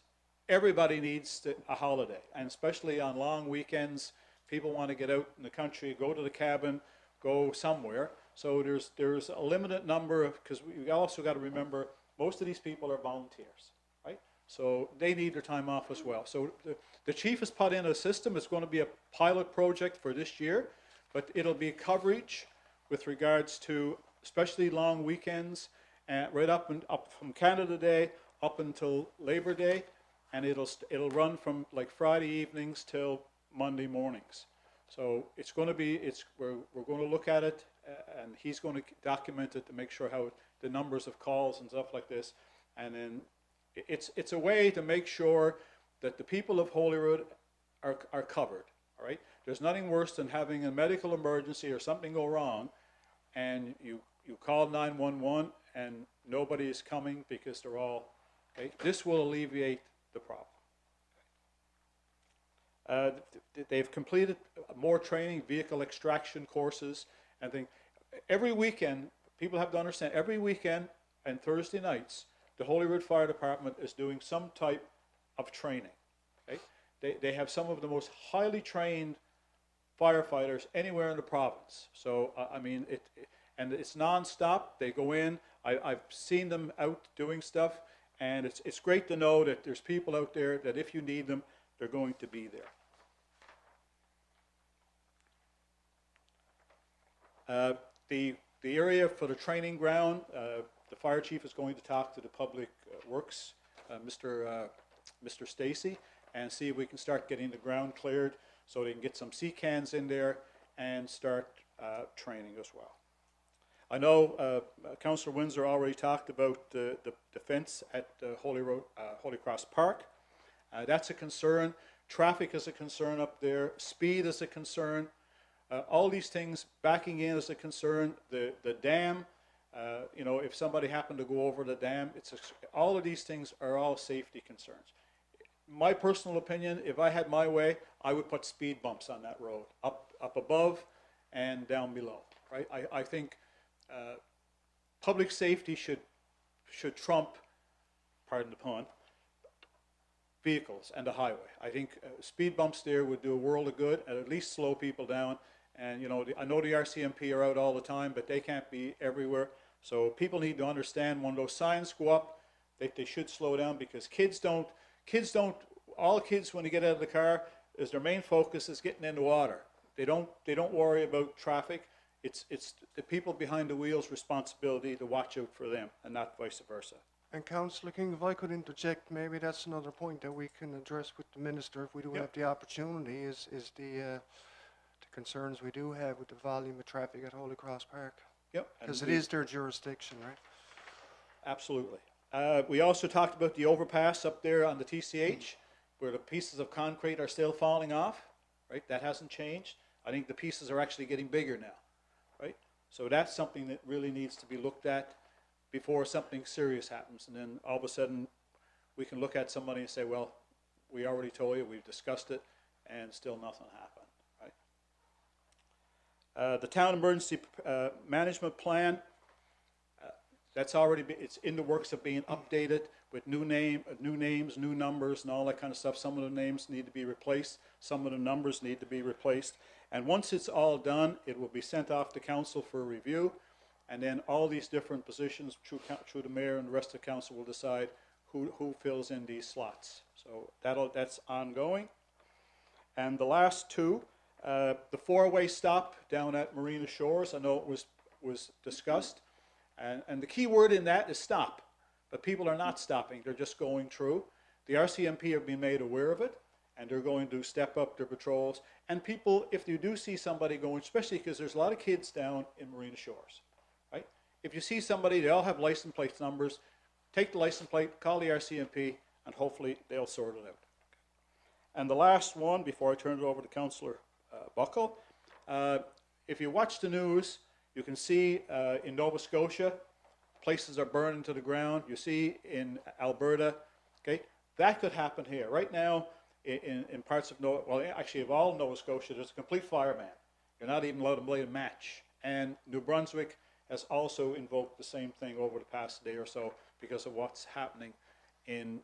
everybody needs a holiday, and especially on long weekends, people want to get out in the country, go to the cabin, go somewhere. So there's a limited number of, because we also got to remember, most of these people are volunteers, right? So they need their time off as well. So the chief has put in a system. It's going to be a pilot project for this year, but it'll be coverage with regards to especially long weekends, right up from Canada Day up until Labor Day, and it'll run from like Friday evenings till Monday mornings. So it's going to be we're going to look at it and he's going to document it to make sure how the numbers of calls and stuff like this. And then it's a way to make sure that the people of Holyrood are covered, all right? There's nothing worse than having a medical emergency or something go wrong, and you call 911 and nobody is coming because they're all, okay? This will alleviate the problem. They've completed more training, vehicle extraction courses, and things. Every weekend, people have to understand, every weekend and Thursday nights, the Holyrood Fire Department is doing some type of training. Okay? They have some of the most highly trained firefighters anywhere in the province. So, I mean, and it's non-stop. They go in. I've seen them out doing stuff, and it's great to know that there's people out there that if you need them, they're going to be there. The area for the training ground, the fire chief is going to talk to the public works, Mr. Stacy, and see if we can start getting the ground cleared so they can get some sea cans in there and start training as well. I know Councillor Windsor already talked about the fence at Holy Cross Park. That's a concern. Traffic is a concern up there. Speed is a concern. All these things, backing in is a concern. The dam, you know, if somebody happened to go over the dam, all of these things are all safety concerns. My personal opinion, if I had my way, I would put speed bumps on that road, up above and down below, right? I think public safety should trump, pardon the pun, vehicles and the highway. I think speed bumps there would do a world of good and at least slow people down. And, you know, I know the RCMP are out all the time, but they can't be everywhere. So people need to understand when those signs go up, they should slow down, because all kids when they get out of the car, is their main focus is getting in the water. They don't worry about traffic. It's the people behind the wheel's responsibility to watch out for them, and not vice versa. And Councillor King, if I could interject, maybe that's another point that we can address with the Minister if we do have the opportunity, is the concerns we do have with the volume of traffic at Holy Cross Park. Yep. Because it is their jurisdiction, right? Absolutely. We also talked about the overpass up there on the TCH, where the pieces of concrete are still falling off, right? That hasn't changed. I think the pieces are actually getting bigger now, right? So that's something that really needs to be looked at before something serious happens. And then all of a sudden, we can look at somebody and say, well, we already told you, we've discussed it, and still nothing happened. The town emergency management plan, that's already it's in the works of being updated with new names, new numbers, and all that kind of stuff. Some of the names need to be replaced. Some of the numbers need to be replaced. And once it's all done, it will be sent off to council for review. And then all these different positions, through the mayor and the rest of the council, will decide who fills in these slots. So that's ongoing. And the last two, the four-way stop down at Marina Shores, I know it was discussed, and the key word in that is stop. But people are not stopping; they're just going through. The RCMP have been made aware of it, and they're going to step up their patrols. And people, if you do see somebody going, especially because there's a lot of kids down in Marina Shores, right? If you see somebody, they all have license plate numbers. Take the license plate, call the RCMP, and hopefully they'll sort it out. And the last one, before I turn it over to Councillor Buckle. If you watch the news, you can see in Nova Scotia, places are burning to the ground. You see in Alberta, okay, that could happen here. Right now, in parts of of all Nova Scotia, there's a complete fire ban. You're not even allowed to light a match. And New Brunswick has also invoked the same thing over the past day or so because of what's happening in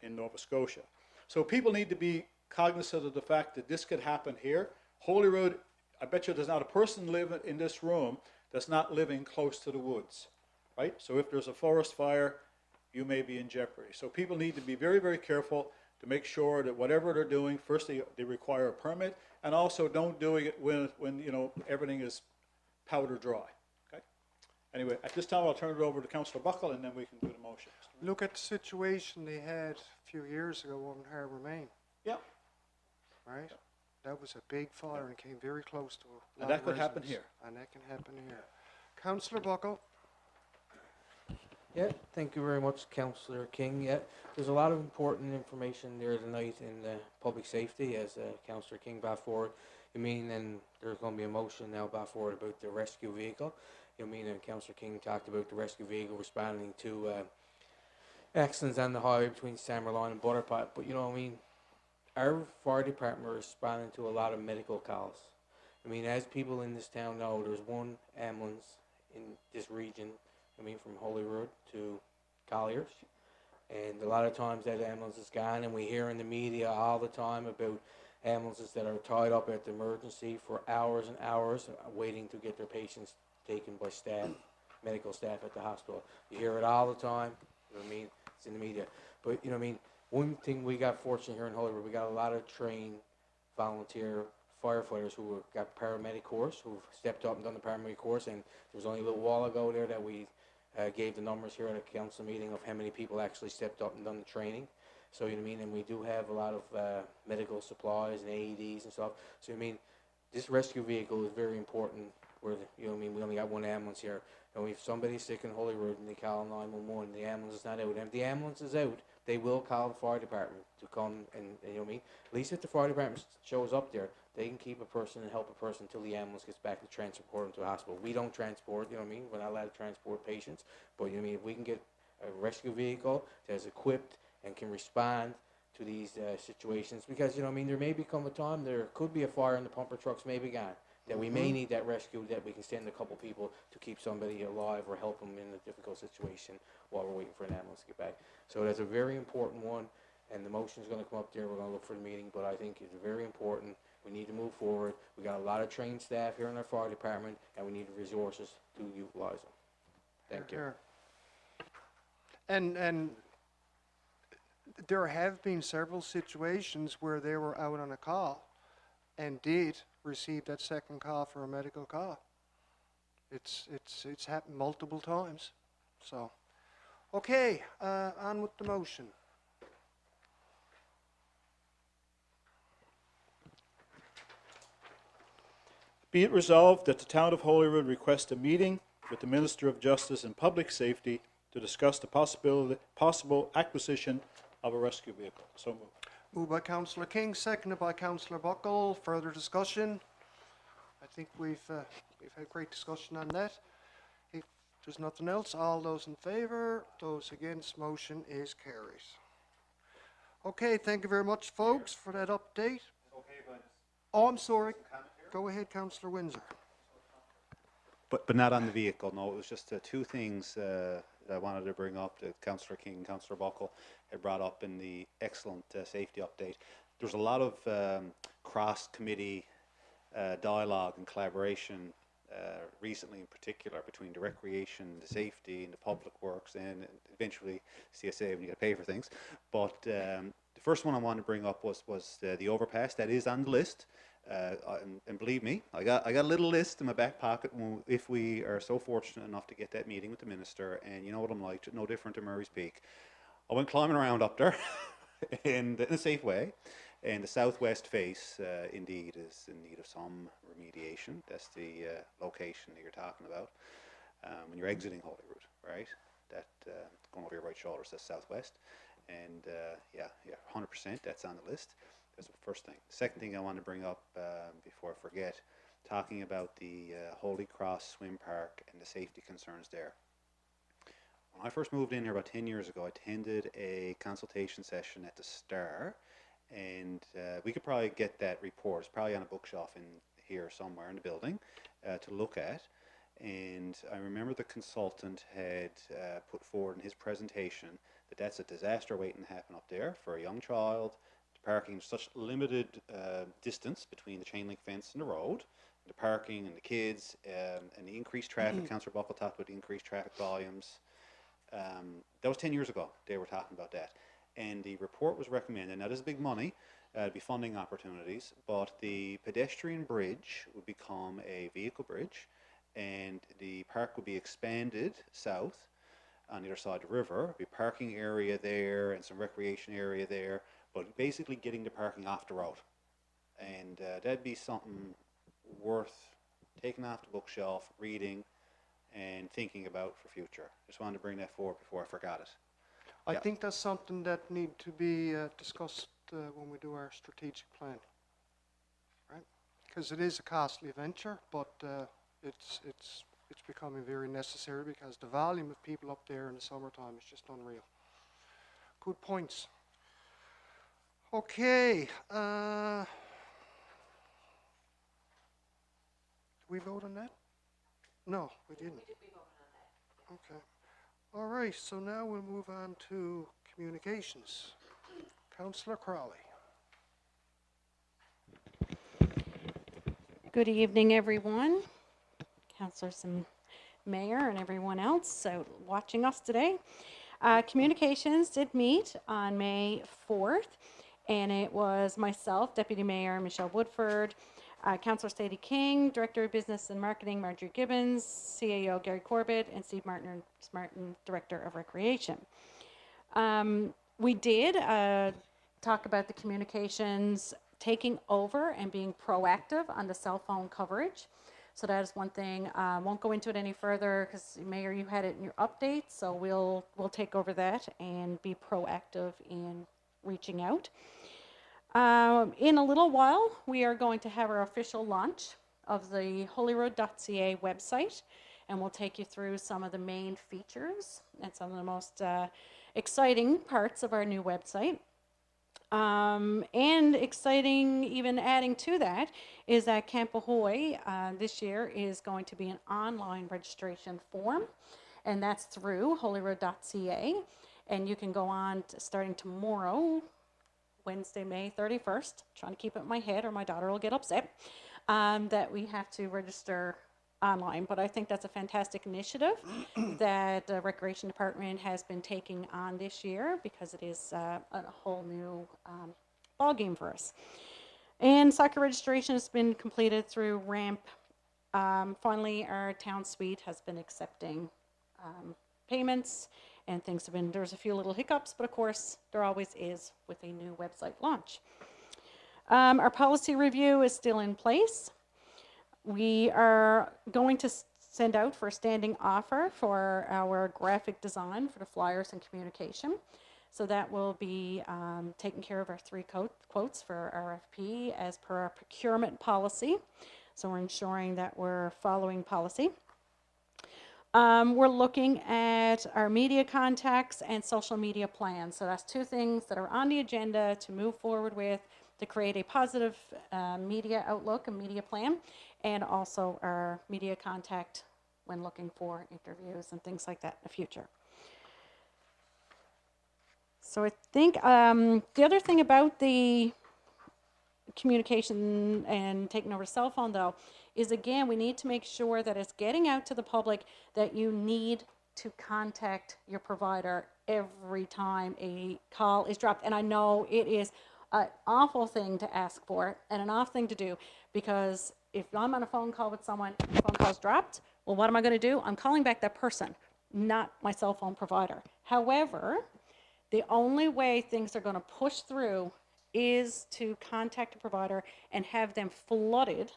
Nova Scotia. So people need to be cognizant of the fact that this could happen here. Holyrood, I bet you there's not a person living in this room that's not living close to the woods, right? So if there's a forest fire, you may be in jeopardy. So people need to be very, very careful to make sure that whatever they're doing, first they require a permit, and also don't do it when you know everything is powder dry. Okay. Anyway, at this time I'll turn it over to Councillor Buckle, and then we can do the motions. Look at the situation they had a few years ago over in Harbour, Maine. Yeah. Right? That was a big fire and came very close to a lot And that of could happen residents. here. And that can happen here. Councillor Buckle. Yeah, thank you very much, Councillor King. Yeah, there's a lot of important information there tonight in public safety, as Councillor King brought forward. You mean, and there's going to be a motion now brought forward about the rescue vehicle. You mean, and Councillor King talked about the rescue vehicle responding to accidents on the highway between Samerlawn and Butterpot. But you know, I mean, our fire department are responding to a lot of medical calls. I mean, as people in this town know, there's one ambulance in this region. I mean, from Holyrood to Colliers, and a lot of times that ambulance is gone, and we hear in the media all the time about ambulances that are tied up at the emergency for hours and hours, waiting to get their patients taken by staff, medical staff at the hospital. You hear it all the time. You know what I mean? It's in the media. But you know what I mean? One thing we got fortunate here in Holyrood, we got a lot of trained volunteer firefighters who got paramedic course, who've stepped up and done the paramedic course. And there was only a little while ago there that we gave the numbers here at a council meeting of how many people actually stepped up and done the training. So you know what I mean? And we do have a lot of medical supplies and AEDs and stuff. So I mean, this rescue vehicle is very important. Where you know what I mean? We only got one ambulance here. And if somebody's sick in Holyrood and they call 911, the ambulance is not out. And if the ambulance is out, they will call the fire department to come and you know what I mean? At least if the fire department shows up there, they can keep a person and help a person until the ambulance gets back to transport them to a hospital. We don't transport, you know what I mean? We're not allowed to transport patients. But you know what I mean? If we can get a rescue vehicle that's equipped and can respond to these situations, because you know what I mean, there may become a time there could be a fire and the pumper trucks may be gone, that we may need that rescue, that we can send a couple people to keep somebody alive or help them in a difficult situation while we're waiting for an ambulance to get back. So that's a very important one, and the motion is going to come up there. We're going to look for the meeting, but I think it's very important. We need to move forward. We got a lot of trained staff here in our fire department, and we need the resources to utilize them. Thank you. Here. And there have been several situations where they were out on a call and did receive that second call for a medical call. It's happened multiple times. So, okay, on with the motion. Be it resolved that the Town of Holyrood request a meeting with the Minister of Justice and Public Safety to discuss the possible acquisition of a rescue vehicle. So moved. Moved by Councillor King, seconded by Councillor Buckle. Further discussion? I think we've had great discussion on that. If there's nothing else, all those in favour, those against, motion is carried. Okay, thank you very much, folks, for that update. Oh, I'm sorry. Go ahead, Councillor Windsor. But not on the vehicle, no. It was just two things that I wanted to bring up that Councillor King and Councillor Buckle had brought up in the excellent safety update. There was a lot of cross-committee dialogue and collaboration recently, in particular, between the recreation, the safety, and the public works, and eventually CSA when you got to pay for things. But the first one I wanted to bring up was the overpass that is on the list. And believe me, I got a little list in my back pocket if we are so fortunate enough to get that meeting with the minister. And you know what I'm like, no different to Murray's Peak. I went climbing around up there in a safe way. And the southwest face, indeed, is in need of some remediation. That's the location that you're talking about when you're exiting Holyrood, right? That going over your right shoulder says southwest. And yeah, 100%, that's on the list. That's the first thing. The second thing I want to bring up before I forget, talking about the Holy Cross Swim Park and the safety concerns there. When I first moved in here about 10 years ago, I attended a consultation session at the Star, and we could probably get that report. It's probably on a bookshelf in here somewhere in the building to look at. And I remember the consultant had put forward in his presentation that that's a disaster waiting to happen up there for a young child. Parking such limited distance between the chain link fence and the road, the parking and the kids, and the increased traffic. Councillor Buckle talked about the increased traffic volumes. That was 10 years ago. They were talking about that. And the report was recommended. Now, this is big money. It'd be funding opportunities, but the pedestrian bridge would become a vehicle bridge, and the park would be expanded south on the other side of the river. There'd be a parking area there and some recreation area there, but basically getting the parking off the road And that'd be something worth taking off the bookshelf, reading, and thinking about for future. Just wanted to bring that forward before I forgot it. I Yeah. think that's something that need to be discussed when we do our strategic plan, right? Because it is a costly venture, but it's becoming very necessary because the volume of people up there in the summertime is just unreal. Good points. Okay. Did we vote on that? No, we didn't. Okay. All right, so now we'll move on to communications. Councillor Crowley. Good evening, everyone. Councillors and Mayor and everyone else watching us today. Communications did meet on May 4th, and it was myself, Deputy Mayor Michelle Woodford, Councillor Sadie King, Director of Business and Marketing Marjorie Gibbons, CAO Gary Corbett, and Steve Martin, Director of Recreation. We did talk about the communications taking over and being proactive on the cell phone coverage. So that is one thing. I won't go into it any further because Mayor, you had it in your update. So we'll take over that and be proactive in reaching out. In a little while, we are going to have our official launch of the holyrood.ca website, and we'll take you through some of the main features and some of the most exciting parts of our new website. And exciting, even adding to that, is that Camp Ahoy this year is going to be an online registration form, and that's through holyrood.ca. And you can go on starting tomorrow, Wednesday, May 31st, trying to keep it in my head or my daughter will get upset, that we have to register online. But I think that's a fantastic initiative that the Recreation Department has been taking on this year because it is a whole new ball game for us. And soccer registration has been completed through RAMP. Finally, our town suite has been accepting payments, and things have been, there's a few little hiccups, but of course there always is with a new website launch. Our policy review is still in place. We are going to send out for a standing offer for our graphic design for the flyers and communication. So that will be taking care of our 3 quotes for RFP as per our procurement policy. So we're ensuring that we're following policy. We're looking at our media contacts and social media plans. So that's 2 things that are on the agenda to move forward with to create a positive media outlook and media plan, and also our media contact when looking for interviews and things like that in the future. So I think the other thing about the communication and taking over cell phone though is, again, we need to make sure that it's getting out to the public that you need to contact your provider every time a call is dropped. And I know it is an awful thing to ask for and an awful thing to do, because if I'm on a phone call with someone and the phone call's dropped, well, what am I going to do? I'm calling back that person, not my cell phone provider. However, the only way things are going to push through is to contact a provider and have them flooded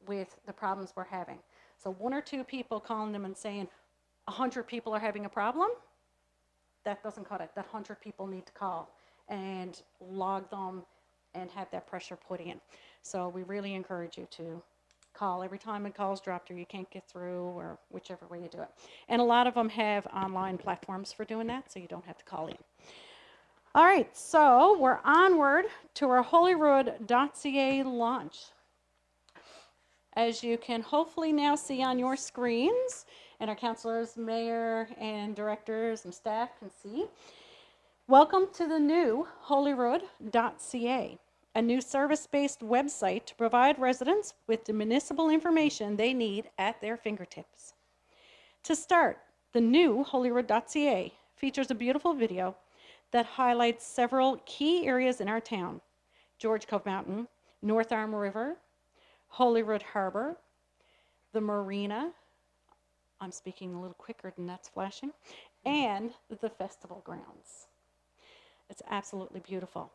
with the problems we're having. So 1 or 2 people calling them and saying 100 people are having a problem, that doesn't cut it. That 100 people need to call and log them and have that pressure put in. So we really encourage you to call every time a call's dropped or you can't get through, or whichever way you do it. And a lot of them have online platforms for doing that, so you don't have to call in. All right, so we're onward to our holyrood.ca launch. As you can hopefully now see on your screens, and our councillors, mayor, and directors and staff can see, welcome to the new holyrood.ca, a new service-based website to provide residents with the municipal information they need at their fingertips. To start, the new holyrood.ca features a beautiful video that highlights several key areas in our town: George Cove Mountain, North Arm River, Holyrood Harbor, the marina, I'm speaking a little quicker than that's flashing, and the festival grounds. It's absolutely beautiful.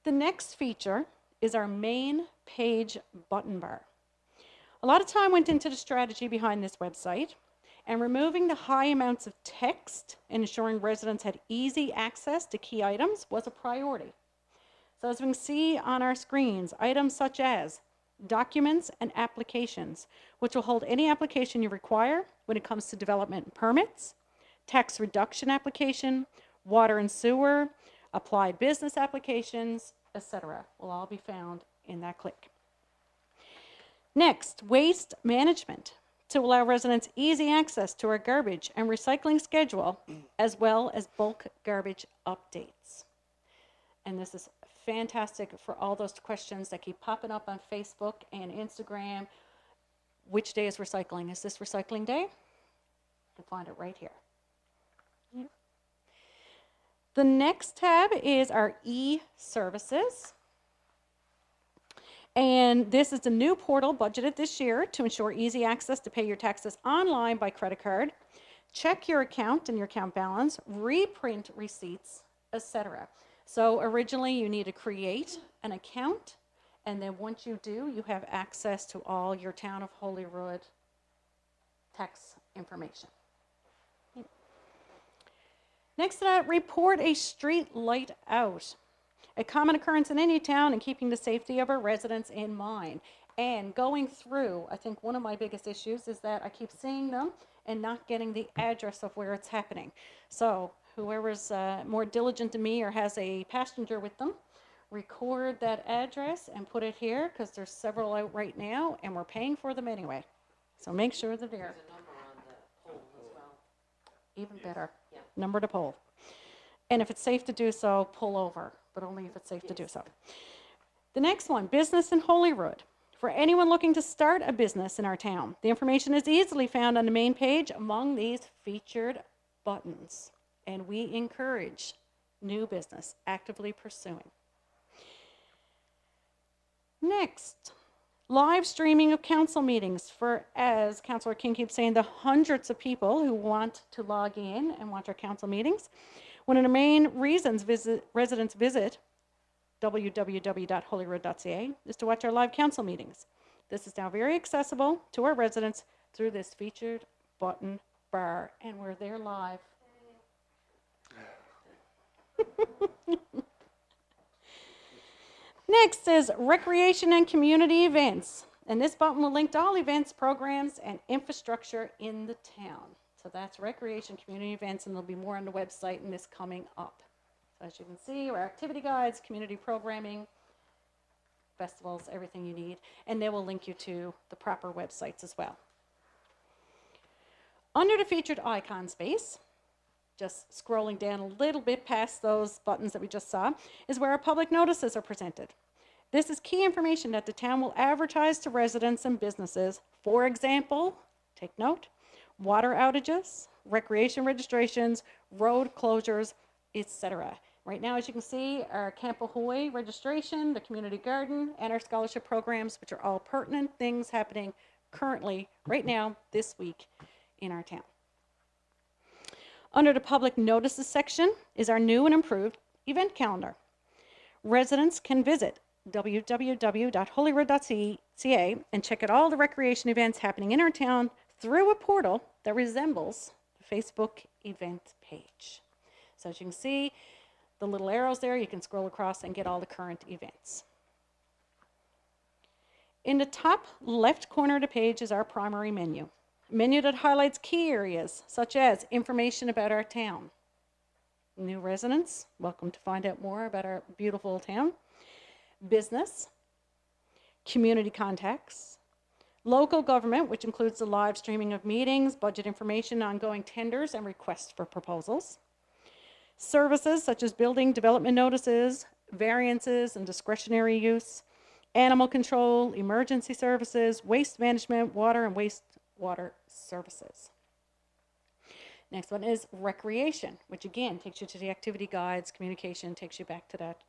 The next feature is our main page button bar. A lot of time went into the strategy behind this website, and removing the high amounts of text and ensuring residents had easy access to key items was a priority. So as we can see on our screens, items such as documents and applications, which will hold any application you require when it comes to development and permits, tax reduction application, water and sewer, applied business applications, etc. will all be found in that click. Next, waste management, to allow residents easy access to our garbage and recycling schedule, as well as bulk garbage updates. And this is fantastic for all those questions that keep popping up on Facebook and Instagram. Which day is recycling? Is this recycling day? You can find it right here. Yeah. The next tab is our e-services. And this is a new portal budgeted this year to ensure easy access to pay your taxes online by credit card, check your account and your account balance, reprint receipts, etc. So originally you need to create an account, and then once you do, you have access to all your Town of Holyrood tax information. Next to that, report a street light out. A common occurrence in any town, and keeping the safety of our residents in mind. And going through, I think one of my biggest issues is that I keep seeing them and not getting the address of where it's happening. So whoever's more diligent than me or has a passenger with them, record that address and put it here, because there's several out right now and we're paying for them anyway. So make sure they're there. There's a number on the pole as well. Even better. Yeah. Number to poll. And if it's safe to do so, pull over, but only if it's safe to do so. The next one, business in Holyrood. For anyone looking to start a business in our town, the information is easily found on the main page among these featured buttons. And we encourage new business actively pursuing. Next, live streaming of council meetings for, as Councillor King keeps saying, the hundreds of people who want to log in and watch our council meetings. One of the main reasons residents visit www.holyrood.ca is to watch our live council meetings. This is now very accessible to our residents through this featured button bar, and we're there live. Next is recreation and community events, and this button will link to all events, programs, and infrastructure in the town. So that's recreation, community events, and there'll be more on the website in this coming up. So as you can see, our activity guides, community programming, festivals, everything you need, and they will link you to the proper websites as well. Under the featured icon space, just scrolling down a little bit past those buttons that we just saw, is where our public notices are presented. This is key information that the town will advertise to residents and businesses. For example, take note, water outages, recreation registrations, road closures, etc. Right now, as you can see, our Camp Ahoy registration, the community garden, and our scholarship programs, which are all pertinent things happening currently, right now, this week in our town. Under the public notices section is our new and improved event calendar. Residents can visit www.holyrood.ca and check out all the recreation events happening in our town through a portal that resembles the Facebook event page. So as you can see, the little arrows there, you can scroll across and get all the current events. In the top left corner of the page is our primary menu. A menu that highlights key areas such as information about our town. New residents, welcome to find out more about our beautiful town. Business, community contacts, local government, which includes the live streaming of meetings, budget information, ongoing tenders, and requests for proposals. Services such as building development notices, variances and discretionary use, animal control, emergency services, waste management, water and wastewater services. Next one is recreation, which again takes you to the activity guides, communication, takes you back to that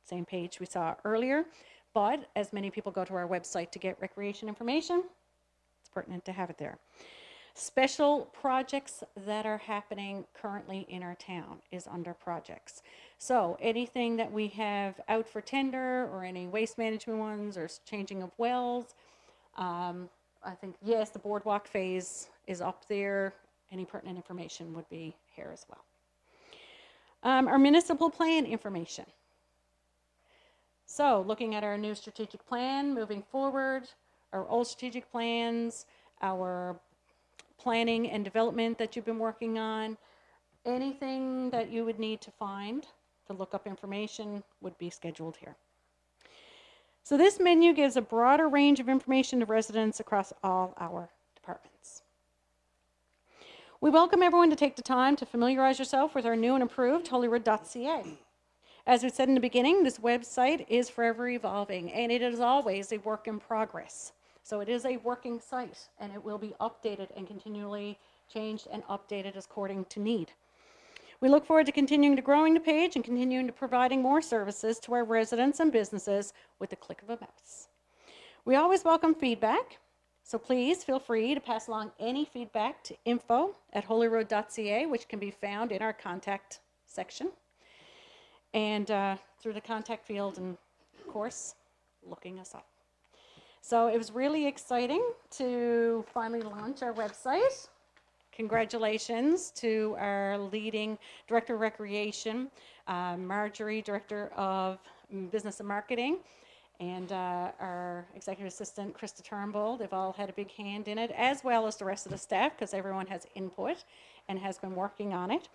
same page we saw earlier. But as many people go to our website to get recreation information, it's pertinent to have it there. Special projects that are happening currently in our town is under projects. So anything that we have out for tender or any waste management ones or changing of wells, I think, yes, the boardwalk phase is up there. Any pertinent information would be here as well. Our municipal plan information. So looking at our new strategic plan moving forward, our old strategic plans, our planning and development that you've been working on, anything that you would need to find to look up information would be scheduled here. So this menu gives a broader range of information to residents across all our departments. We welcome everyone to take the time to familiarize yourself with our new and improved Holyrood.ca. As we said in the beginning, this website is forever evolving, and it is always a work in progress. So it is a working site, and it will be updated and continually changed and updated according to need. We look forward to continuing to growing the page and continuing to providing more services to our residents and businesses with the click of a mouse. We always welcome feedback, so please feel free to pass along any feedback to info@holyroad.ca, which can be found in our contact section and through the contact field, and of course, looking us up. So it was really exciting to finally launch our website. Congratulations to our leading Director of Recreation, Marjorie, Director of Business and Marketing, and our Executive Assistant, Krista Turnbull. They've all had a big hand in it, as well as the rest of the staff, because everyone has input and has been working on it.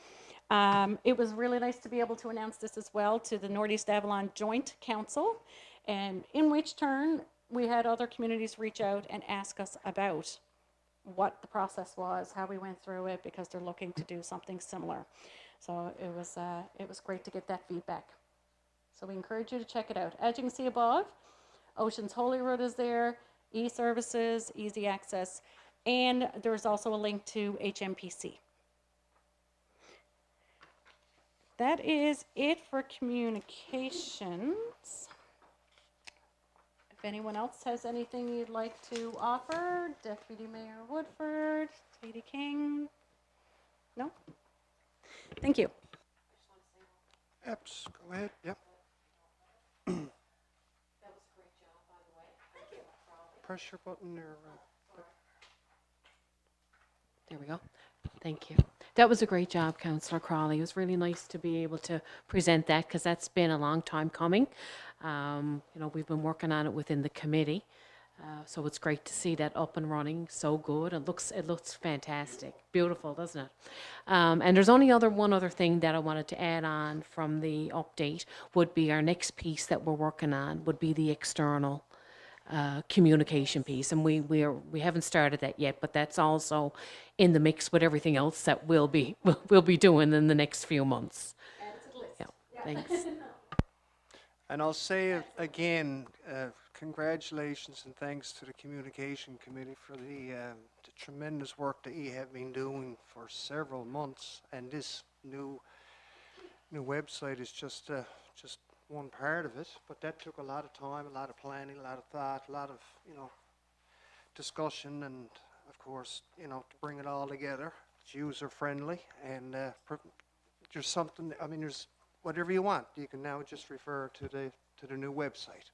It was really nice to be able to announce this as well to the Northeast Avalon Joint Council, and in which turn we had other communities reach out and ask us about what the process was, how we went through it, because they're looking to do something similar. So it was great to get that feedback. So we encourage you to check it out. As you can see above, Oceans Holyrood is there, e-services, easy access, and there's also a link to HMPC. That is it for communications. If anyone else has anything you'd like to offer, Deputy Mayor Woodford, Katie King? No? Thank you. Eps, go ahead, yep. That was a great job, by the way. Thank you. Press your button there. There we go. Thank you. That was a great job, Councillor Crawley. It was really nice to be able to present that, because that's been a long time coming. We've been working on it within the committee, so it's great to see that up and running. So good. It looks fantastic. Beautiful, doesn't it? And there's only one other thing that I wanted to add on from the update. Would be our next piece that we're working on would be the external communication piece, and we haven't started that yet, but that's also in the mix with everything else that we'll be doing in the next few months. Yeah, thanks. And I'll say it again, congratulations and thanks to the Communication Committee for the tremendous work that you have been doing for several months, and this new website is just one part of it, but that took a lot of time, a lot of planning, a lot of thought, a lot of, discussion, and of course, to bring it all together. It's user friendly, and there's something, there's whatever you want. You can now just refer to the new website.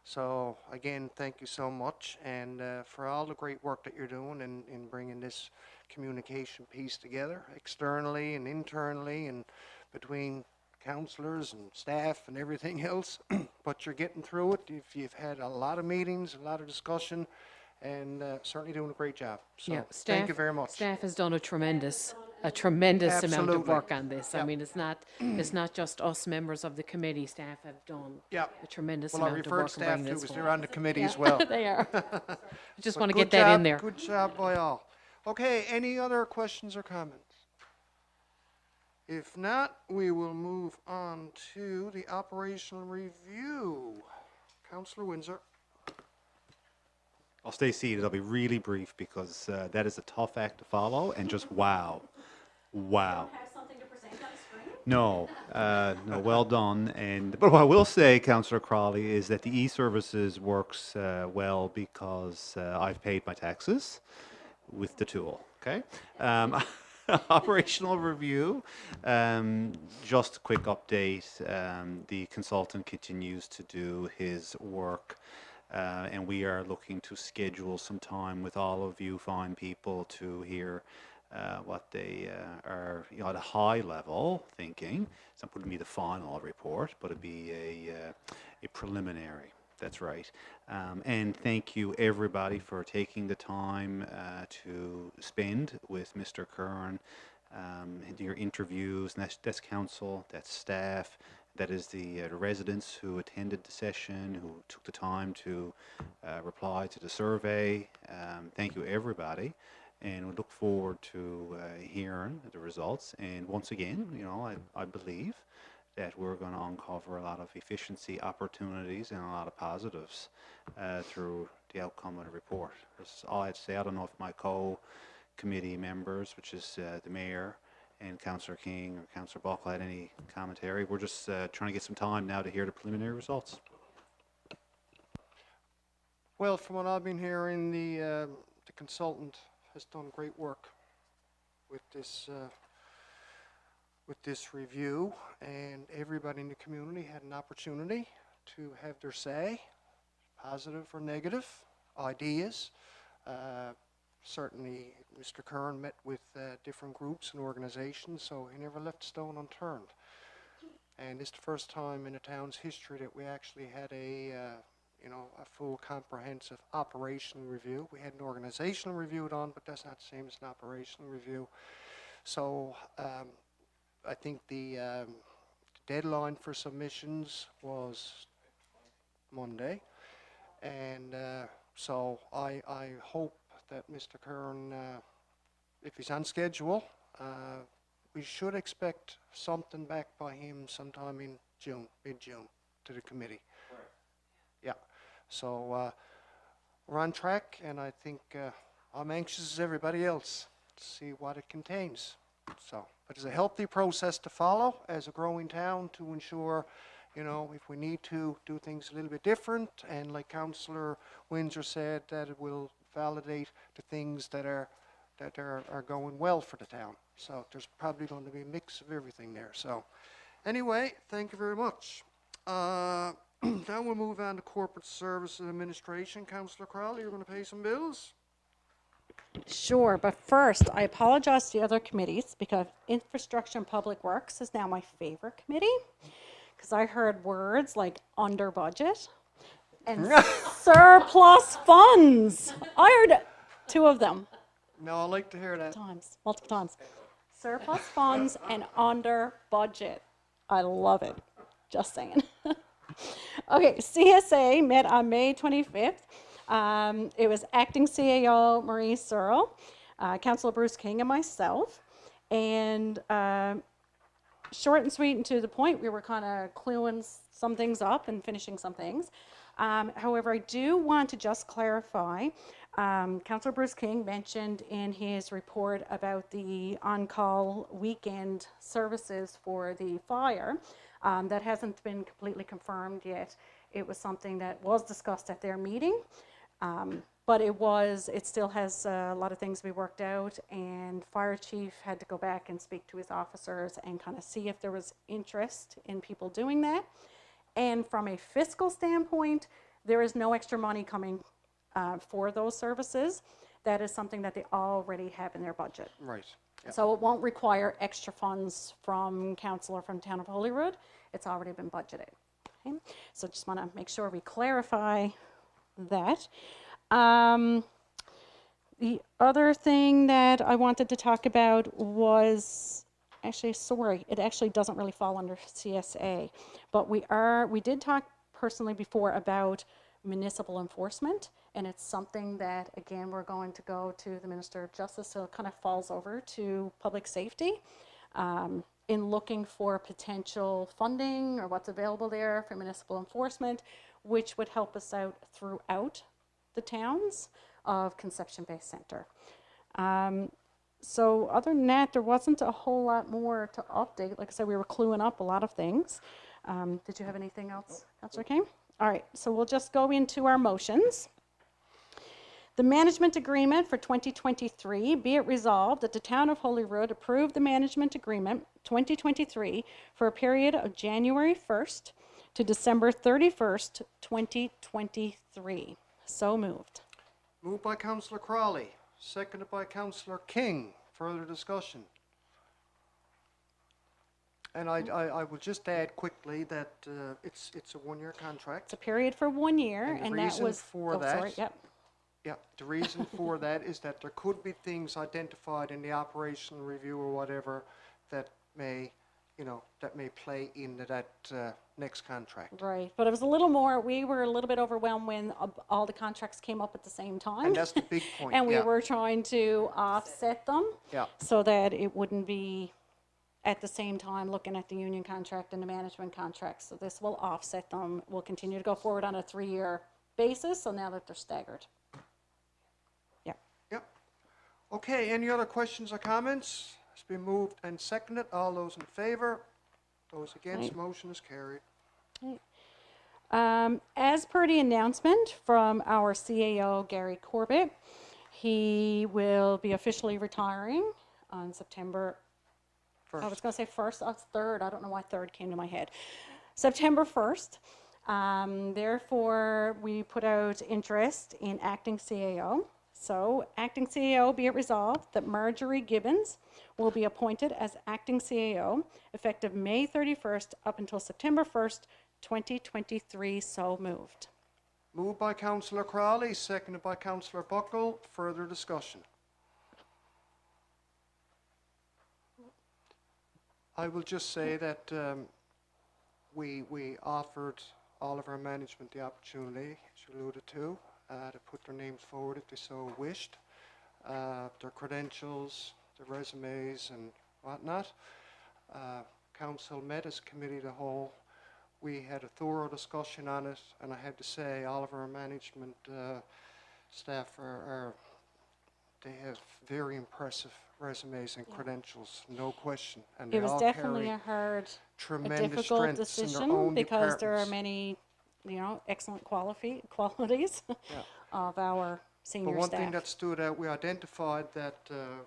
So again, thank you so much, and for all the great work that you're doing in bringing this communication piece together, externally and internally, and between councillors and staff and everything else. But you're getting through it. You've had a lot of meetings, a lot of discussion, and certainly doing a great job. So Yeah, thank you very much. Staff has done a tremendous amount of Absolutely. work on this. Yep. I mean, it's not just us members of the committee. Staff have done Yep. a tremendous Well, I amount of referred work staff bringing to this because they're forward. on the committee as well. They are. I just But want to good get that in job, there. Good job by all. Okay, any other questions or comments? If not, we will move on to the operational review. Councillor Windsor. I'll stay seated. I'll be really brief because that is a tough act to follow, and just wow. Have something to present on the screen? No, well done. But what I will say, Councillor Crawley, is that the e-services works well because I've paid my taxes with the tool. Okay. Operational review. Just a quick update. The consultant continues to do his work, and we are looking to schedule some time with all of you fine people to hear what they are, at a high level thinking. It's not going to be the final report, but it'd be a preliminary. That's right. And thank you everybody for taking the time to spend with Mr. Kern. Your interviews, and that's council, that's staff, that is the residents who attended the session, who took the time to reply to the survey. Thank you everybody, and we look forward to hearing the results. And once again, I believe that we're going to uncover a lot of efficiency opportunities and a lot of positives through the outcome of the report. That's all I'd say. I don't know if my co-committee members, which is the mayor and Councillor King or Councillor Buckle, had any commentary. We're just trying to get some time now to hear the preliminary results. Well, from what I've been hearing, the consultant has done great work with this review, and everybody in the community had an opportunity to have their say, positive or negative, ideas. Certainly, Mr. Kern met with different groups and organizations, so he never left a stone unturned. And it's the first time in the town's history that we actually had a full comprehensive operational review. We had an organizational review done, but that's not the same as an operational review. So I think the deadline for submissions was Monday, and so I hope that Mr. Kern, if he's on schedule, we should expect something back by him sometime in June, mid-June, to the committee. Right. Yeah, so we're on track, and I think I'm anxious as everybody else to see what it contains. So, but it's a healthy process to follow as a growing town to ensure, if we need to do things a little bit different, and like Councillor Windsor said, that it will validate the things that are going well for the town. So there's probably going to be a mix of everything there. So anyway, thank you very much. Now we'll move on to Corporate Services Administration. Councillor Crowley, you're going to pay some bills? Sure, but first, I apologize to the other committees because Infrastructure and Public Works is now my favorite committee, because I heard words like under budget and surplus funds. I heard two of them. No, I like to hear that. Multiple times. Surplus funds and under budget. I love it. Just saying. Okay, CSA met on May 25th. It was acting CAO Marie Searle, Councillor Bruce King, and myself. And short and sweet and to the point, we were kind of cluing some things up and finishing some things. However, I do want to just clarify, Councillor Bruce King mentioned in his report about the on-call weekend services for the fire. That hasn't been completely confirmed yet. It was something that was discussed at their meeting, but it still has a lot of things to be worked out, and fire chief had to go back and speak to his officers and kind of see if there was interest in people doing that. And from a fiscal standpoint, there is no extra money coming for those services. That is something that they already have in their budget. Right. Yep. So it won't require extra funds from council or from Town of Holyrood. It's already been budgeted. Okay? So just want to make sure we clarify that. The other thing that I wanted to talk about was, it actually doesn't really fall under CSA, but we did talk personally before about municipal enforcement, and it's something that, again, we're going to go to the Minister of Justice, so it kind of falls over to public safety in looking for potential funding or what's available there for municipal enforcement, which would help us out throughout the towns of Conception-based Center. So other than that, there wasn't a whole lot more to update. Like I said, we were cluing up a lot of things. Did you have anything else, Councillor King? All right, so we'll just go into our motions. The management agreement for 2023, be it resolved that the Town of Holyrood approve the management agreement 2023 for a period of January 1st to December 31st, 2023. So moved. Moved by Councillor Crawley, seconded by Councillor King. Further discussion? And I will just add quickly that it's a one-year contract. It's a period for 1 year, And the and that reason was for oh, that- sorry, yep. Yeah, the reason for that is that there could be things identified in the operational review or whatever that may, that may play into that next contract. Right, but it was a little more, we were a little bit overwhelmed when all the contracts came up at the same time. And that's the big point, And we yeah. were trying to offset them. Yeah. So that it wouldn't be at the same time looking at the union contract and the management contract. So this will offset them. We'll continue to go forward on a 3-year basis, so now that they're staggered. Yep. Yep. Okay, any other questions or comments? It's been moved and seconded. All those in favor? Those against? Aye. Motion is carried. As per the announcement from our CAO, Gary Corbett, he will be officially retiring on September, I was First. going to say 1st, that's 3rd, I don't know why 3rd came to my head. September 1st. Therefore, we put out interest in acting CAO. So, acting CAO, be it resolved that Marjorie Gibbons will be appointed as acting CAO effective May 31st up until September 1st, 2023. So moved. Moved by Councillor Crawley, seconded by Councillor Buckle. Further discussion? I will just say that we offered all of our management the opportunity, as you alluded to put their names forward if they so wished, their credentials, their resumes and whatnot. Council met as a committee of the whole. We had a thorough discussion on it, and I have to say all of our management staff they have very impressive resumes and credentials, no question. And they It was all definitely carry a tremendous difficult strengths in their decision own because there are departments. many, excellent qualities of our senior But one staff. thing that stood out, we identified that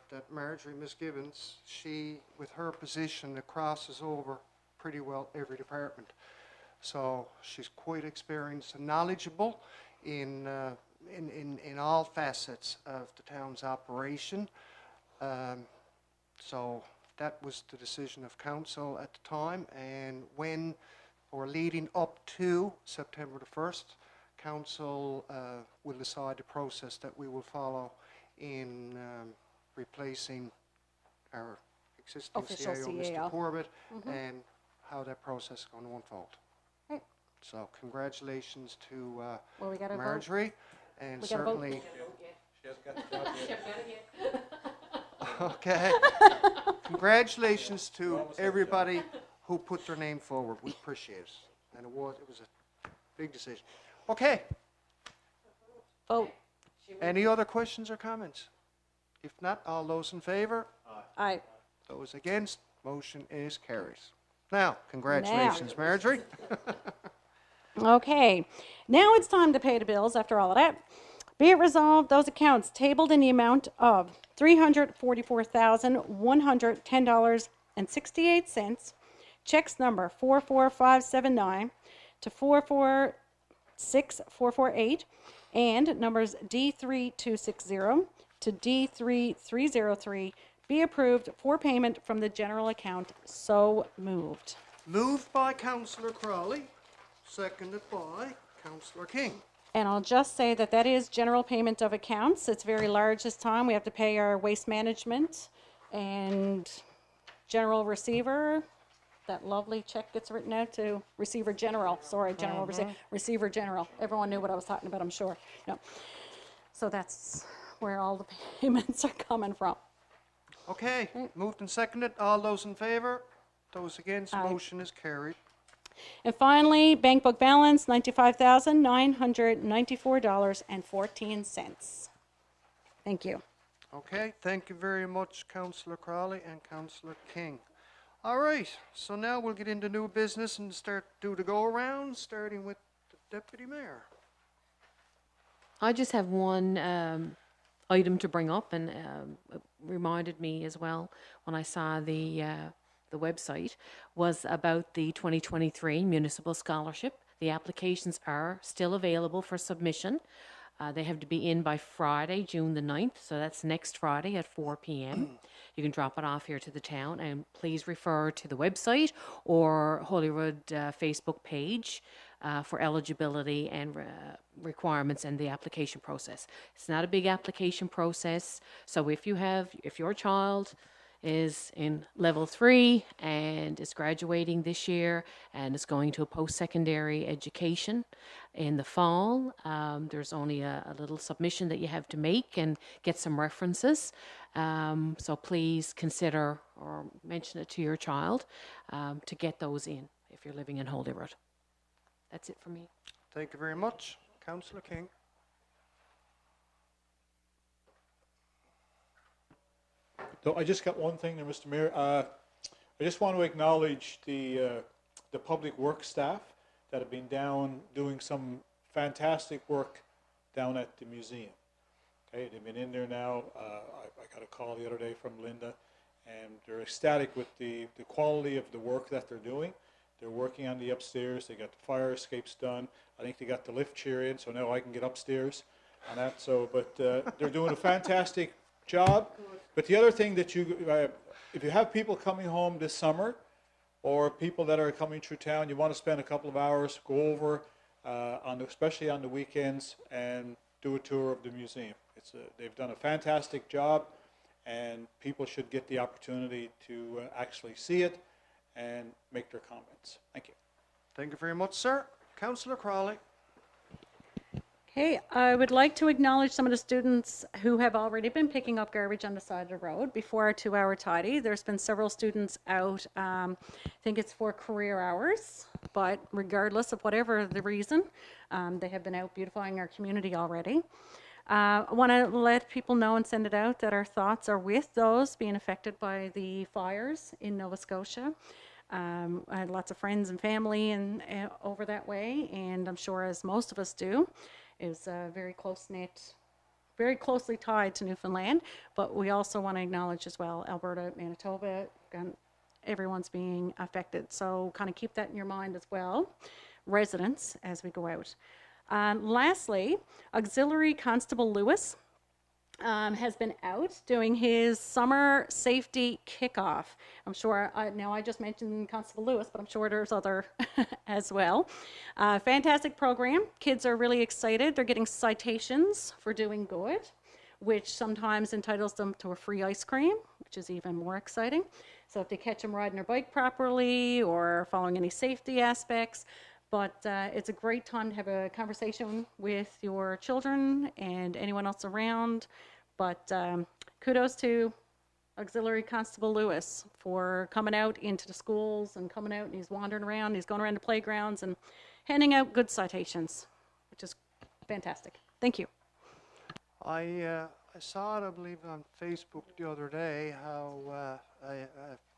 that Marjorie, Miss Gibbons, she, with her position, it crosses over pretty well every department. So she's quite experienced and knowledgeable in all facets of the town's operation. So that was the decision of council at the time, and when, or leading up to September the 1st, council will decide the process that we will follow in replacing our existing Official CAO, CAO. Mr. Corbett, and how that process is going to unfold. Right. So congratulations to Well, we got to vote. Marjorie, and We gotta vote. certainly, She hasn't got the job yet. okay. Congratulations to everybody who put their name forward. We appreciate it. And it was a big decision. Okay. Vote. Any other questions or comments? If not, all those in favor? Aye. Those against? Motion is carried. Now, congratulations, Marjorie. Okay, now it's time to pay the bills after all of that. Be it resolved, those accounts tabled in the amount of $344,110.68, checks number 44579 to 446448, and numbers D3260 to D3303 be approved for payment from the general account. So moved. Moved by Councillor Crawley, seconded by Councillor King. And I'll just say that that is general payment of accounts. It's very large this time. We have to pay our waste management and general receiver. That lovely check gets written out to receiver general. Sorry, general receiver general. Everyone knew what I was talking about, I'm sure. No. So that's where all the payments are coming from. Okay, moved and seconded. All those in favor? Those against? Aye. Motion is carried. And finally, bank book balance, $95,994.14. Thank you. Okay, thank you very much, Councillor Crawley and Councillor King. All right, so now we'll get into new business and do the go-around, starting with the Deputy Mayor. I just have one item to bring up, and it reminded me as well when I saw the website, was about the 2023 Municipal Scholarship. The applications are still available for submission. They have to be in by Friday, June the 9th, so that's next Friday at 4 p.m. You can drop it off here to the town, and please refer to the website or Holyrood Facebook page for eligibility and requirements and the application process. It's not a big application process, so if your child is in level 3 and is graduating this year and is going to a post-secondary education in the fall, there's only a little submission that you have to make and get some references. So please consider or mention it to your child to get those in if you're living in Holyrood. That's it for me. Thank you very much. Councillor King. So I just got one thing there, Mr. Mayor. I just want to acknowledge the public works staff that have been down doing some fantastic work down at the museum. Okay, they've been in there now. I got a call the other day from Linda, and they're ecstatic with the quality of the work that they're doing. They're working on the upstairs. They got the fire escapes done. I think they got the lift chair in, so now I can get upstairs on that. So, but they're doing a fantastic job. But the other thing that if you have people coming home this summer, or people that are coming through town, you want to spend a couple of hours, go over, especially on the weekends, and do a tour of the museum. They've done a fantastic job, and people should get the opportunity to actually see it and make their comments. Thank you. Thank you very much, sir. Councillor Crawley. Okay, I would like to acknowledge some of the students who have already been picking up garbage on the side of the road before our 2-hour tidy. There's been several students out, I think it's for career hours, but regardless of whatever the reason, they have been out beautifying our community already. I want to let people know and send it out that our thoughts are with those being affected by the fires in Nova Scotia. I had lots of friends and family over that way, and I'm sure, as most of us do, is very close-knit, very closely tied to Newfoundland. But we also want to acknowledge as well Alberta, Manitoba, and everyone's being affected. So kind of keep that in your mind as well, residents, as we go out. Lastly, Auxiliary Constable Lewis has been out doing his summer safety kickoff. I'm sure, now I just mentioned Constable Lewis, but I'm sure there's other as well. Fantastic program. Kids are really excited. They're getting citations for doing good, which sometimes entitles them to a free ice cream, which is even more exciting. So if they catch them riding their bike properly or following any safety aspects, but it's a great time to have a conversation with your children and anyone else around. But kudos to Auxiliary Constable Lewis for coming out into the schools and coming out, and he's wandering around, he's going around the playgrounds and handing out good citations, which is fantastic. Thank you. I saw it, I believe, on Facebook the other day, how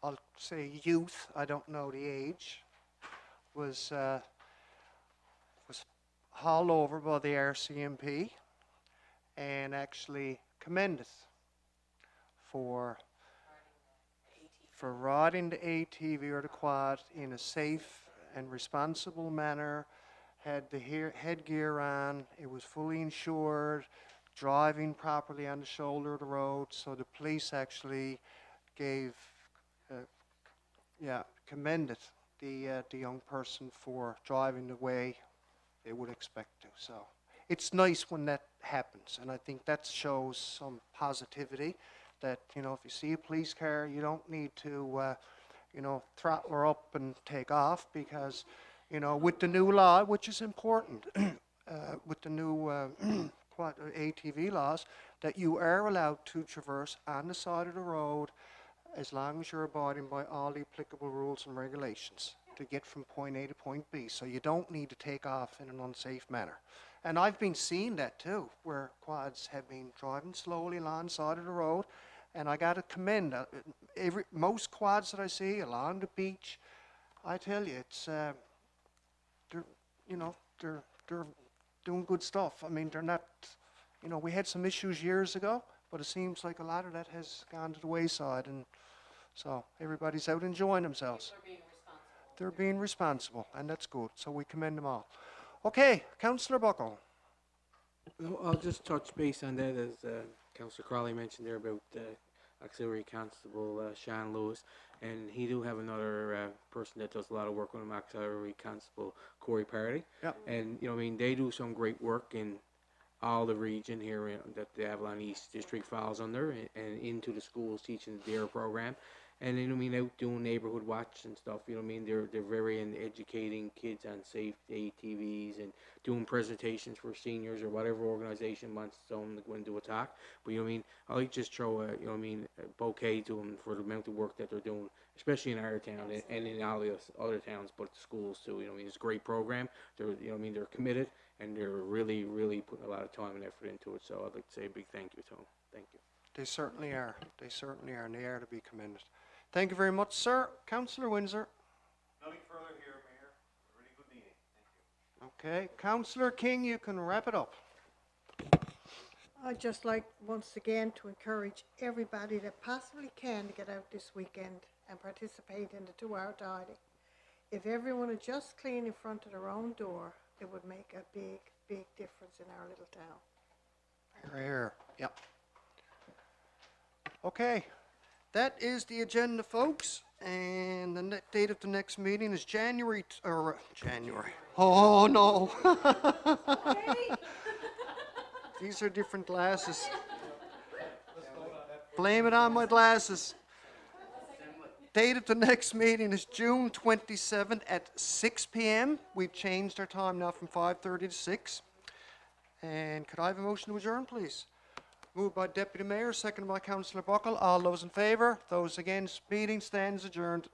I'll say youth, I don't know the age, was hauled over by the RCMP and actually commended for riding the ATV or the quad in a safe and responsible manner, had the headgear on, it was fully insured, driving properly on the shoulder of the road. So the police actually commended the young person for driving the way they would expect to. So it's nice when that happens, and I think that shows some positivity that, you know, if you see a police car, you don't need to, throttle her up and take off, because, you know, with the new law, which is important, with the new ATV laws, that you are allowed to traverse on the side of the road as long as you're abiding by all the applicable rules and regulations to get from point A to point B. So you don't need to take off in an unsafe manner. And I've been seeing that too, where quads have been driving slowly along the side of the road. And I got to commend most quads that I see along the beach. I tell you, it's they're doing good stuff. I mean, they're not, you know, we had some issues years ago, but it seems like a lot of that has gone to the wayside, and so everybody's out enjoying themselves. They're being responsible, and that's good, so we commend them all. Okay, Councillor Buckle. Well, I'll just touch base on that, as Councillor Crawley mentioned there about Auxiliary Constable Sean Lewis, and he do have another person that does a lot of work with him, Auxiliary Constable Corey Party. Yep. And, you know, I mean, they do some great work in all the region here that the Avalon East District falls under, and into the schools teaching the DARE program. And you know what I mean, out doing neighborhood watch and stuff, you know what I mean, they're very in educating kids on safe ATVs and doing presentations for seniors or whatever organization wants them to go and do a talk. But you know what I mean, I like just throw a, you know what I mean, a bouquet to them for the amount of work that they're doing, especially in our town and in all the other towns, but schools too. You know what I mean, it's a great program. They're, you know what I mean, they're committed and they're really, really putting a lot of time and effort into it. So I'd like to say a big thank you to them. Thank you. They certainly are. They certainly are, and they are to be commended. Thank you very much, sir. Councillor Windsor. Nothing further here, Mayor. A really good meeting. Thank you. Okay, Councillor King, you can wrap it up. I'd just like once again to encourage everybody that possibly can to get out this weekend and participate in the 2-hour tidy. If everyone would just clean in front of their own door, it would make a big, big difference in our little town. Here, here. Yep. Okay, that is the agenda, folks. And the date of the next meeting is January. Oh, no. These are different glasses. Blame it on my glasses. Date of the next meeting is June 27th at 6 p.m. We've changed our time now from 5:30 to 6. And could I have a motion to adjourn, please? Moved by Deputy Mayor, seconded by Councillor Buckle. All those in favour? Those against? Meeting stands adjourned.